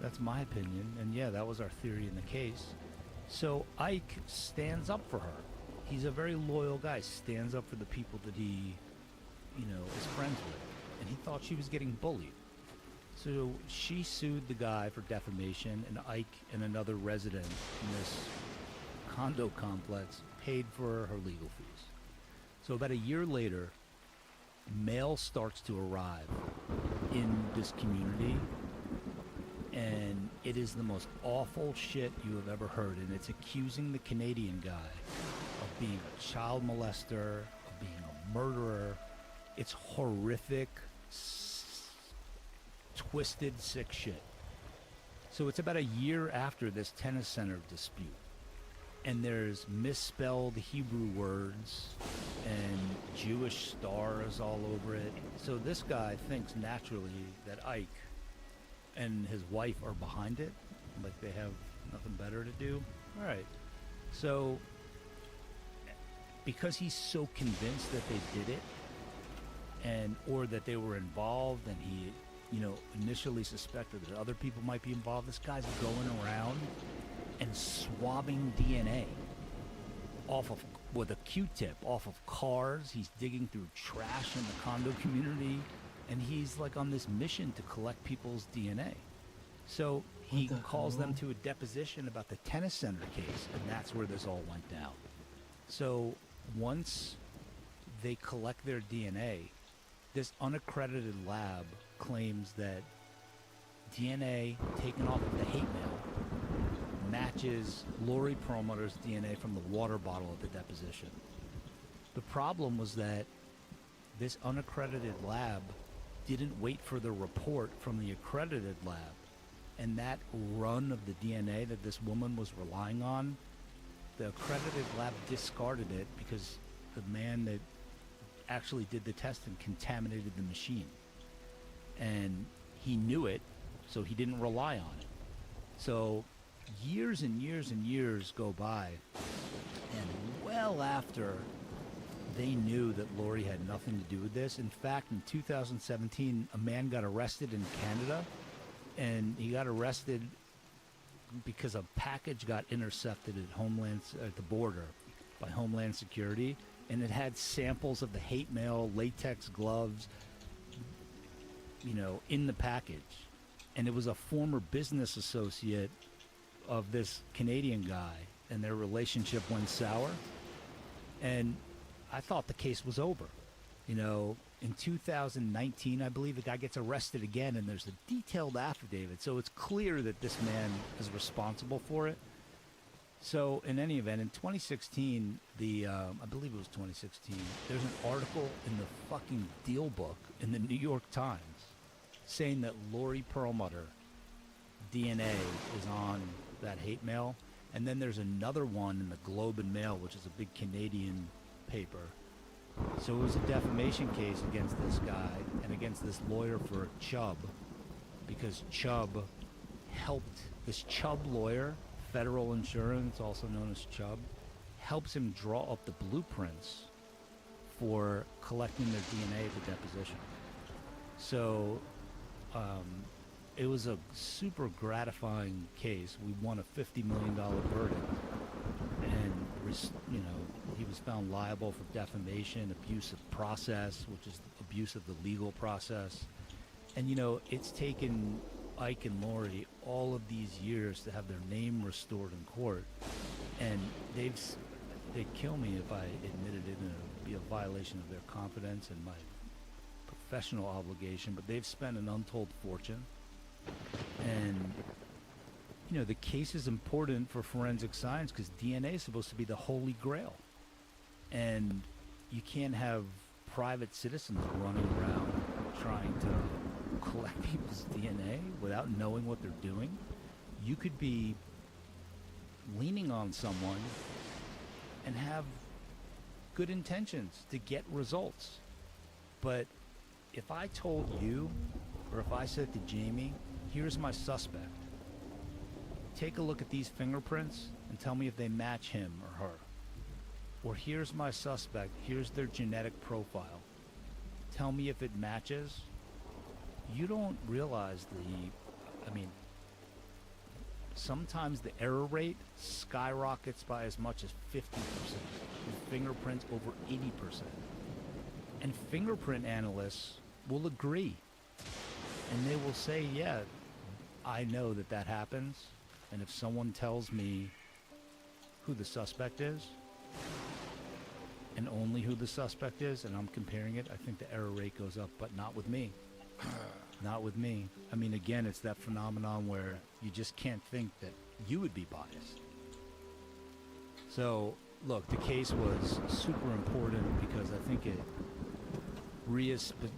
That's my opinion. And yeah, that was our theory in the case. So Ike stands up for her. He's a very loyal guy, stands up for the people that he, is friends with. And he thought she was getting bullied. So she sued the guy for defamation, and Ike and another resident in this condo complex paid for her legal fees. So about a year later, mail starts to arrive in this community, and it is the most awful shit you have ever heard, and it's accusing the Canadian guy of being a child molester, of being a murderer. It's horrific, twisted, sick shit. So it's about a year after this tennis center dispute, and there's misspelled Hebrew words and Jewish stars all over it. So this guy thinks naturally that Ike and his wife are behind it, like they have nothing better to do. All right. So because he's so convinced that they did it, or that they were involved, and he initially suspected that other people might be involved, this guy's going around and swabbing DNA with a Q-tip off of cars. He's digging through trash in the condo community, and he's like on this mission to collect people's DNA. So he calls them to a deposition about the tennis center case, and that's where this all went down. So once they collect their DNA, this unaccredited lab claims that DNA taken off of the hate mail matches Lori Perlmutter's DNA from the water bottle at the deposition. The problem was that this unaccredited lab didn't wait for the report from the accredited lab, and that run of the DNA that this woman was relying on, the accredited lab discarded it because the man that actually did the testing contaminated the machine, and he knew it, so he didn't rely on it. So years and years and years go by, and well after they knew that Lori had nothing to do with this. In fact, in 2017, a man got arrested in Canada, and he got arrested because a package got intercepted at the border by Homeland Security, and it had samples of the hate mail, latex gloves, in the package. And it was a former business associate of this Canadian guy, and their relationship went sour. And I thought the case was over. You know, in 2019, I believe the guy gets arrested again, and there's a detailed affidavit. So it's clear that this man is responsible for it. So in any event, in 2016, I believe it was 2016, there's an article in the fucking deal book in the New York Times saying that Lori Perlmutter DNA is on that hate mail. And then there's another one in the Globe and Mail, which is a big Canadian paper. So it was a defamation case against this guy and against this lawyer for Chubb, because Chubb helped this Chubb lawyer, Federal Insurance, also known as Chubb, helps him draw up the blueprints for collecting their DNA at the deposition. So it was a super gratifying case. We won a $50 million verdict, and you know, he was found liable for defamation, abuse of process, which is abuse of the legal process. And you know, it's taken Ike and Lori all of these years to have their name restored in court, and they'd kill me if I admitted it, and it would be a violation of their confidence and my professional obligation, but they've spent an untold fortune. And you know, the case is important for forensic science because DNA is supposed to be the holy grail, and you can't have private citizens running around trying to collect people's DNA without knowing what they're doing. You could be leaning on someone and have good intentions to get results, but if I told you, or if I said to Jamie, here's my suspect, take a look at these fingerprints and tell me if they match him or her. Or here's my suspect, here's their genetic profile, tell me if it matches. You don't realize sometimes the error rate skyrockets by as much as 50%, with fingerprints over 80%. And fingerprint analysts will agree. And they will say, yeah, I know that happens. And if someone tells me who the suspect is, and only who the suspect is, and I'm comparing it, I think the error rate goes up, but not with me. Not with me. I mean, again, it's that phenomenon where you just can't think that you would be biased. So, look, the case was super important because I think it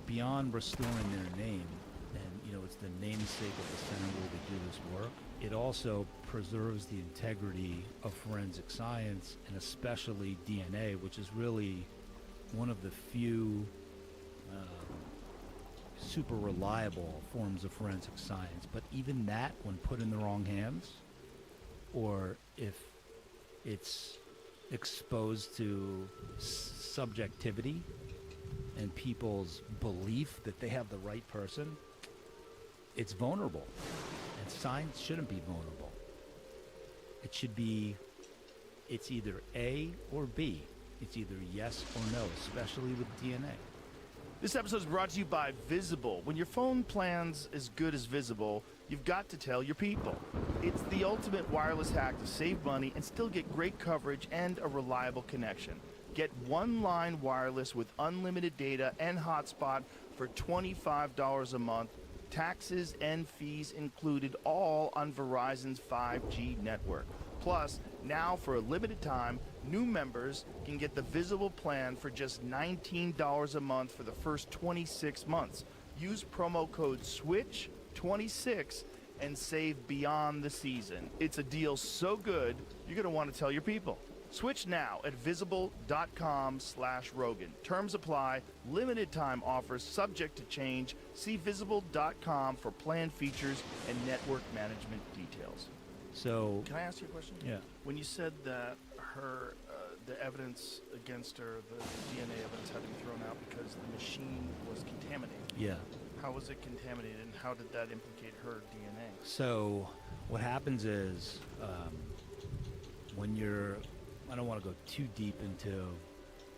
beyond restoring their name, and you know, it's the namesake of the center where we do this work, it also preserves the integrity of forensic science, and especially DNA, which is really one of the few super reliable forms of forensic science. But even that, when put in the wrong hands, or if it's exposed to subjectivity and people's belief that they have the right person, it's vulnerable. And science shouldn't be vulnerable. It should be, it's either A or B. It's either yes or no, especially with DNA. This episode is brought to you by Visible. When your phone plan's as good as Visible, you've got to tell your people. It's the ultimate wireless hack to save money and still get great coverage and a reliable connection. Get one-line wireless with unlimited data and hotspot for $25 a month, taxes and fees included, all on Verizon's 5G network. Plus, now for a limited time, new members can get the Visible plan for just $19 a month for the first 26 months. Use promo code SWITCH26 and save beyond the season. It's a deal so good, you're going to want to tell your people. Switch now at visible.com/Rogan. Terms apply. Limited time offers subject to change. See visible.com for plan features and network management details. So, Can I ask you a question? yeah. When you said that the evidence against her, the DNA evidence had to be thrown out because the machine was contaminated. Yeah. How was it contaminated, and how did that implicate her DNA? So what happens is when you're, I don't want to go too deep into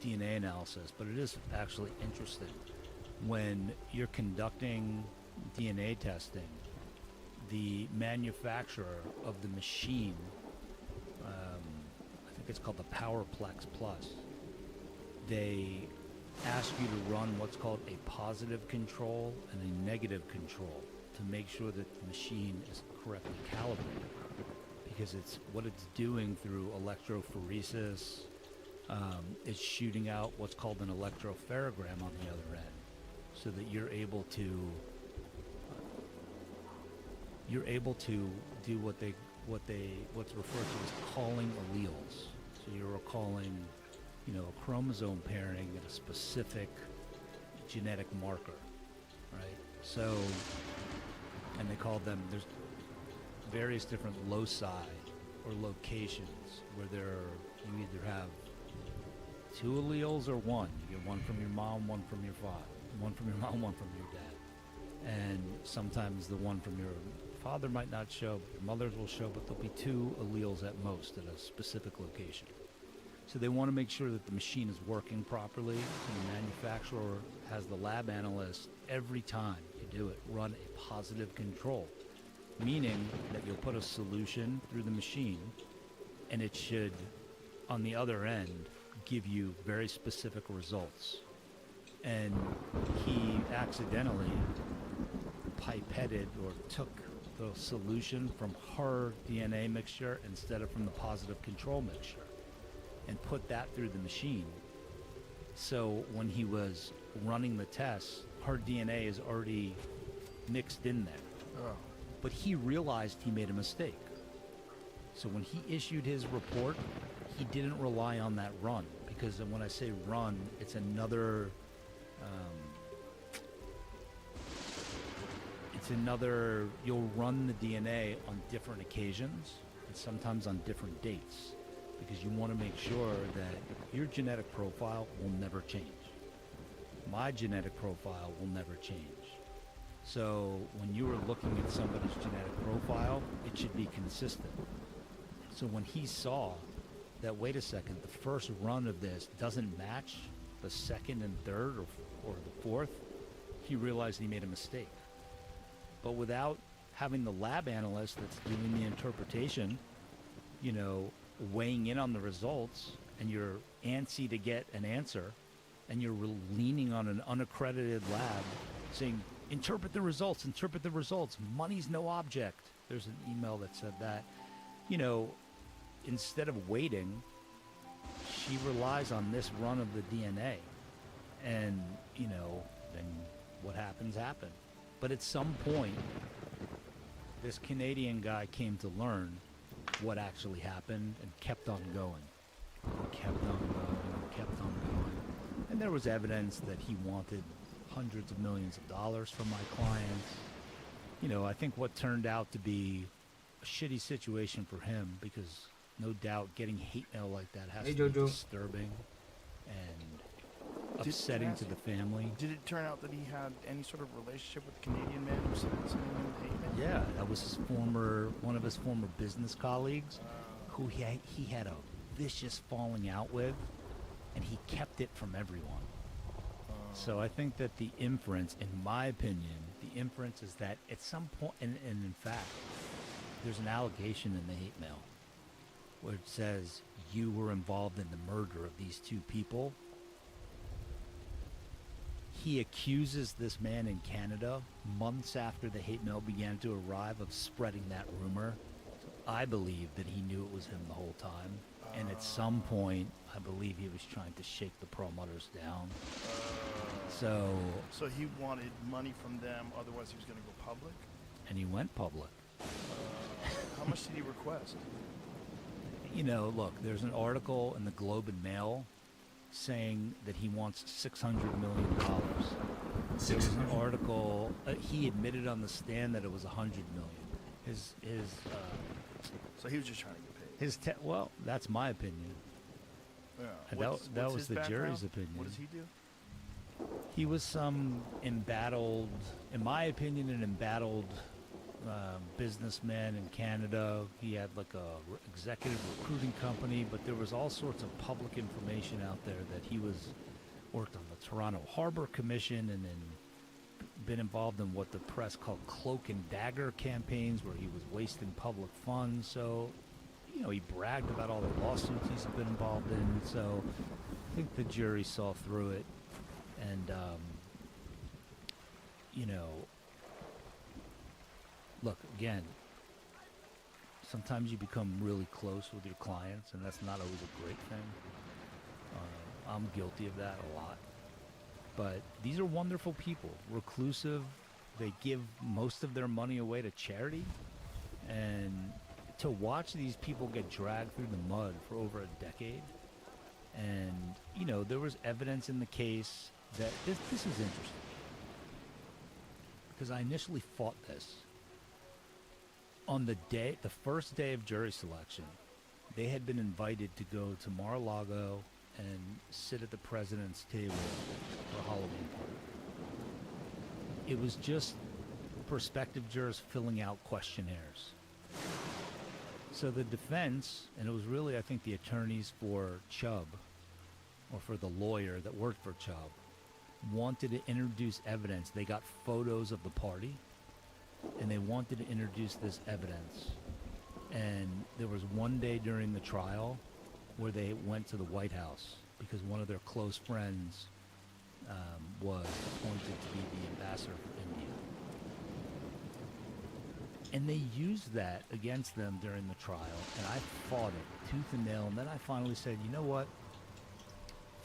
DNA analysis, but it is actually interesting. When you're conducting DNA testing, the manufacturer of the machine, I think it's called the PowerPlex Plus, they ask you to run what's called a positive control and a negative control to make sure that the machine is correctly calibrated. Because it's what it's doing through electrophoresis, it's shooting out what's called an electropherogram on the other end, so that you're able to do what's referred to as calling alleles. So you're calling, a chromosome pairing at a specific genetic marker, right? So, and they call them, there's various different loci or locations where you either have 2 alleles or 1. You get one from your mom, one from your father, one from your mom, one from your dad. And sometimes the one from your father might not show, your mother's will show, but there'll be 2 alleles at most at a specific location. So they want to make sure that the machine is working properly, and the manufacturer has the lab analyst every time you do it run a positive control, meaning that you'll put a solution through the machine and it should, on the other end, give you very specific results. And he accidentally pipetted or took the solution from her DNA mixture instead of from the positive control mixture and put that through the machine. So when he was running the tests, her DNA is already mixed in there. Oh. But he realized he made a mistake. So when he issued his report, he didn't rely on that run, because when I say run, it's another you'll run the DNA on different occasions and sometimes on different dates, because you want to make sure that your genetic profile will never change. My genetic profile will never change. So when you are looking at somebody's genetic profile, it should be consistent. So when he saw that, wait a second, the first run of this doesn't match the second and third or the fourth, he realized he made a mistake. But without having the lab analyst that's doing the interpretation, weighing in on the results, and you're antsy to get an answer, and you're leaning on an unaccredited lab saying, interpret the results, money's no object. There's an email that said that. Instead of waiting, she relies on this run of the DNA. And, then what happens. But at some point, this Canadian guy came to learn what actually happened and kept on going. And there was evidence that he wanted hundreds of millions of dollars from my clients. I think what turned out to be a shitty situation for him, because no doubt getting hate mail like that has to be disturbing and upsetting to the family. Did it turn out that he had any sort of relationship with the Canadian man who sent him the hate mail? Yeah, that was one of his former business colleagues, who he had a vicious falling out with, and he kept it from everyone. So I think that the inference, in my opinion, is that at some point, and in fact, there's an allegation in the hate mail where it says you were involved in the murder of these 2 people. He accuses this man in Canada months after the hate mail began to arrive of spreading that rumor. So I believe that he knew it was him the whole time. And at some point, I believe he was trying to shake the promoters down. So he wanted money from them, otherwise he was going to go public? And he went public. How much did he request? Look, there's an article in the Globe and Mail saying that he wants $600 million. There was an article, he admitted on the stand that it was $100 million. So he was just trying to get paid. Well, that's my opinion. Yeah. That was his the background? jury's opinion. What does he do? He was some embattled, in my opinion, an embattled businessman in Canada. He had like a executive recruiting company, but there was all sorts of public information out there that he worked on the Toronto Harbor Commission, and then been involved in what the press called cloak and dagger campaigns, where he was wasting public funds. So, he bragged about all the lawsuits he's been involved in. So I think the jury saw through it. And you know, look, again, sometimes you become really close with your clients, and that's not always a great thing. I'm guilty of that a lot. But these are wonderful people, reclusive. They give most of their money away to charity. And to watch these people get dragged through the mud for over a decade, and, you know, there was evidence in the case that this is interesting. Because I initially fought this. On the first day of jury selection, they had been invited to go to Mar-a-Lago and sit at the president's table for a Halloween party. It was just prospective jurors filling out questionnaires. So the defense, and it was really, I think, the attorneys for Chubb, or for the lawyer that worked for Chubb, wanted to introduce evidence. They got photos of the party, and they wanted to introduce this evidence. And there was one day during the trial where they went to the White House because one of their close friends was appointed to be the ambassador for India. And they used that against them during the trial, and I fought it tooth and nail. And then I finally said, you know what?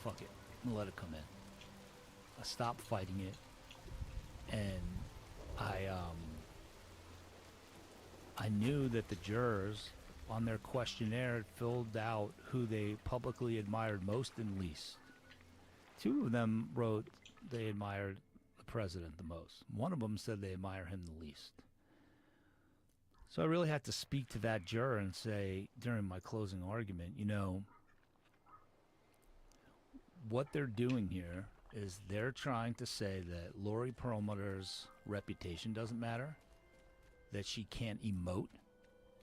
Fuck it. I'm gonna let it come in. I stopped fighting it, and I knew that the jurors on their questionnaire filled out who they publicly admired most and least. Two of them wrote they admired the president the most. One of them said they admire him the least. So I really had to speak to that juror and say during my closing argument, you know, what they're doing here is they're trying to say that Lori Perlmutter's reputation doesn't matter, that she can't emote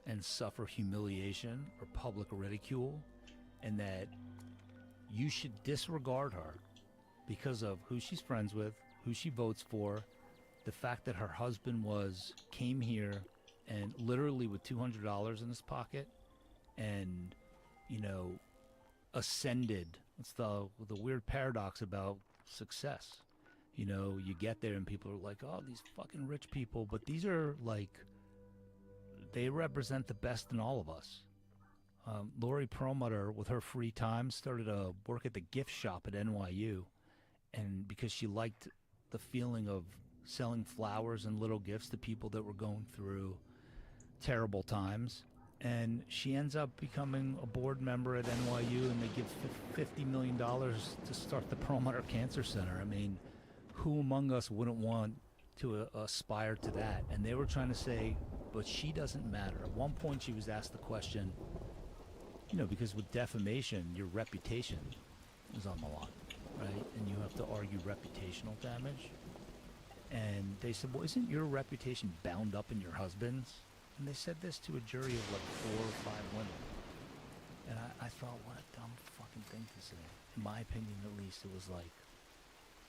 and suffer humiliation or public ridicule, and that you should disregard her because of who she's friends with, who she votes for, the fact that her husband came here and literally with $200 in his pocket and, you know, ascended. It's the weird paradox about success. You know, you get there and people are like, oh, these fucking rich people, but these are like, they represent the best in all of us. Lori Perlmutter, with her free time, started to work at the gift shop at NYU, and because she liked the feeling of selling flowers and little gifts to people that were going through terrible times, and she ends up becoming a board member at NYU, and they give $50 million to start the Perlmutter Cancer Center. I mean, who among us wouldn't want to aspire to that? And they were trying to say, but she doesn't matter. At one point she was asked the question, you know, because with defamation, your reputation is on the line, right? And you have to argue reputational damage. And they said, well, isn't your reputation bound up in your husband's? And they said this to a jury of like 4 or 5 women. And I thought, what a dumb fucking thing to say. In my opinion, at least, it was like,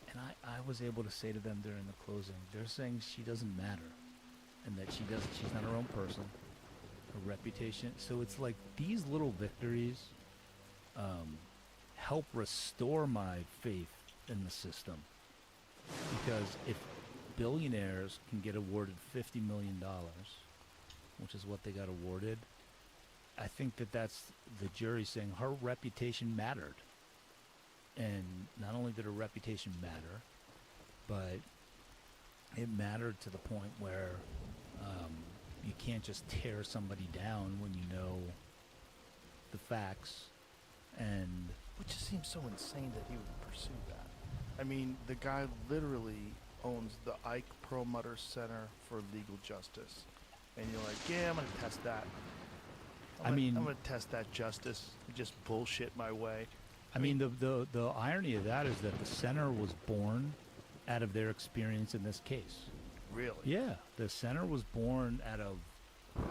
and I was able to say to them during the closing, they're saying she doesn't matter, and that she's not her own person, her reputation. So it's like these little victories help restore my faith in the system. Because if billionaires can get awarded $50 million, which is what they got awarded, I think that's the jury saying her reputation mattered. And not only did her reputation matter, but it mattered to the point where you can't just tear somebody down when you know the facts. And Which just seems so insane that he would pursue that. I mean, the guy literally owns the Ike Perlmutter Center for Legal Justice. And you're like, yeah, I'm going to test that. I'm going to test that justice and just bullshit my way. I mean, the irony of that is that the center was born out of their experience in this case. Really? Yeah, the center was born out of,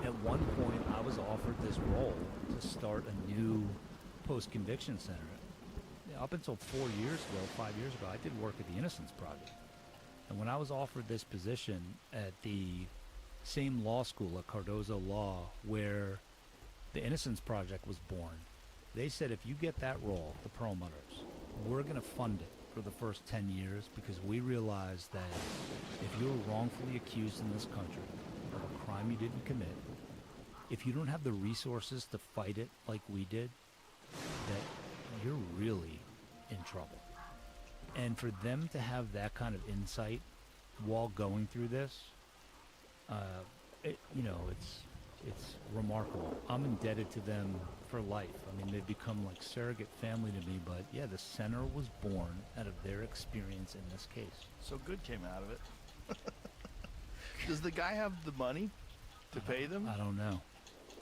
at one point, I was offered this role to start a new post-conviction center. Up until 5 years ago, I did work at the Innocence Project. And when I was offered this position at the same law school at Cardozo Law where the Innocence Project was born, they said, if you get that role, the Perlmutters, we're going to fund it. for the first 10 years because we realized that if you're wrongfully accused in this country of a crime you didn't commit, if you don't have the resources to fight it like we did, that you're really in trouble. And for them to have that kind of insight while going through this, it's remarkable. I'm indebted to them for life. I mean, they've become like surrogate family to me, but yeah, the center was born out of their experience in this case. So good came out of it. Does the guy have the money to pay them? I don't know,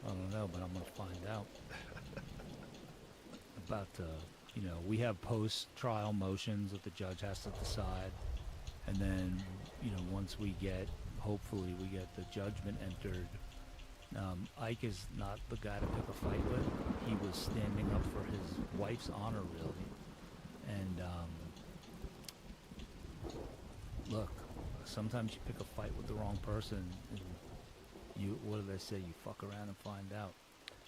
but I'm gonna find out. About, we have post-trial motions that the judge has to decide, and then, once hopefully we get the judgment entered. Ike is not the guy to pick a fight with. He was standing up for his wife's honor, really. And, look, sometimes you pick a fight with the wrong person, and what do they say? You fuck around and find out.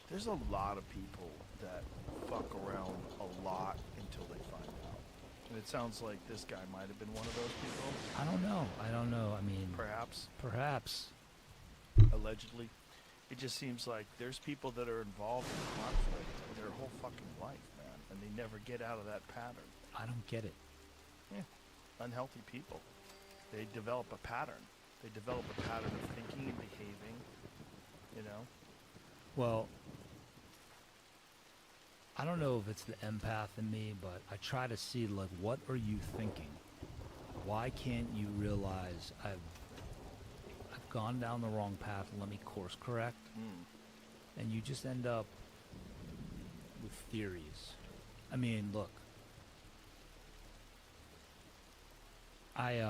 There's a lot of people that fuck around a lot until they find out. And it sounds like this guy might have been one of those people. I don't know. I mean, Perhaps. Allegedly. It just seems like there's people that are involved in conflict their whole fucking life, man, and they never get out of that pattern. I don't get it. Yeah. Unhealthy people. They develop a pattern. They develop a pattern of thinking and behaving, Well, I don't know if it's the empath in me, but I try to see, like, what are you thinking? Why can't you realize I've gone down the wrong path, let me course correct? And you just end up with theories. I mean, look, I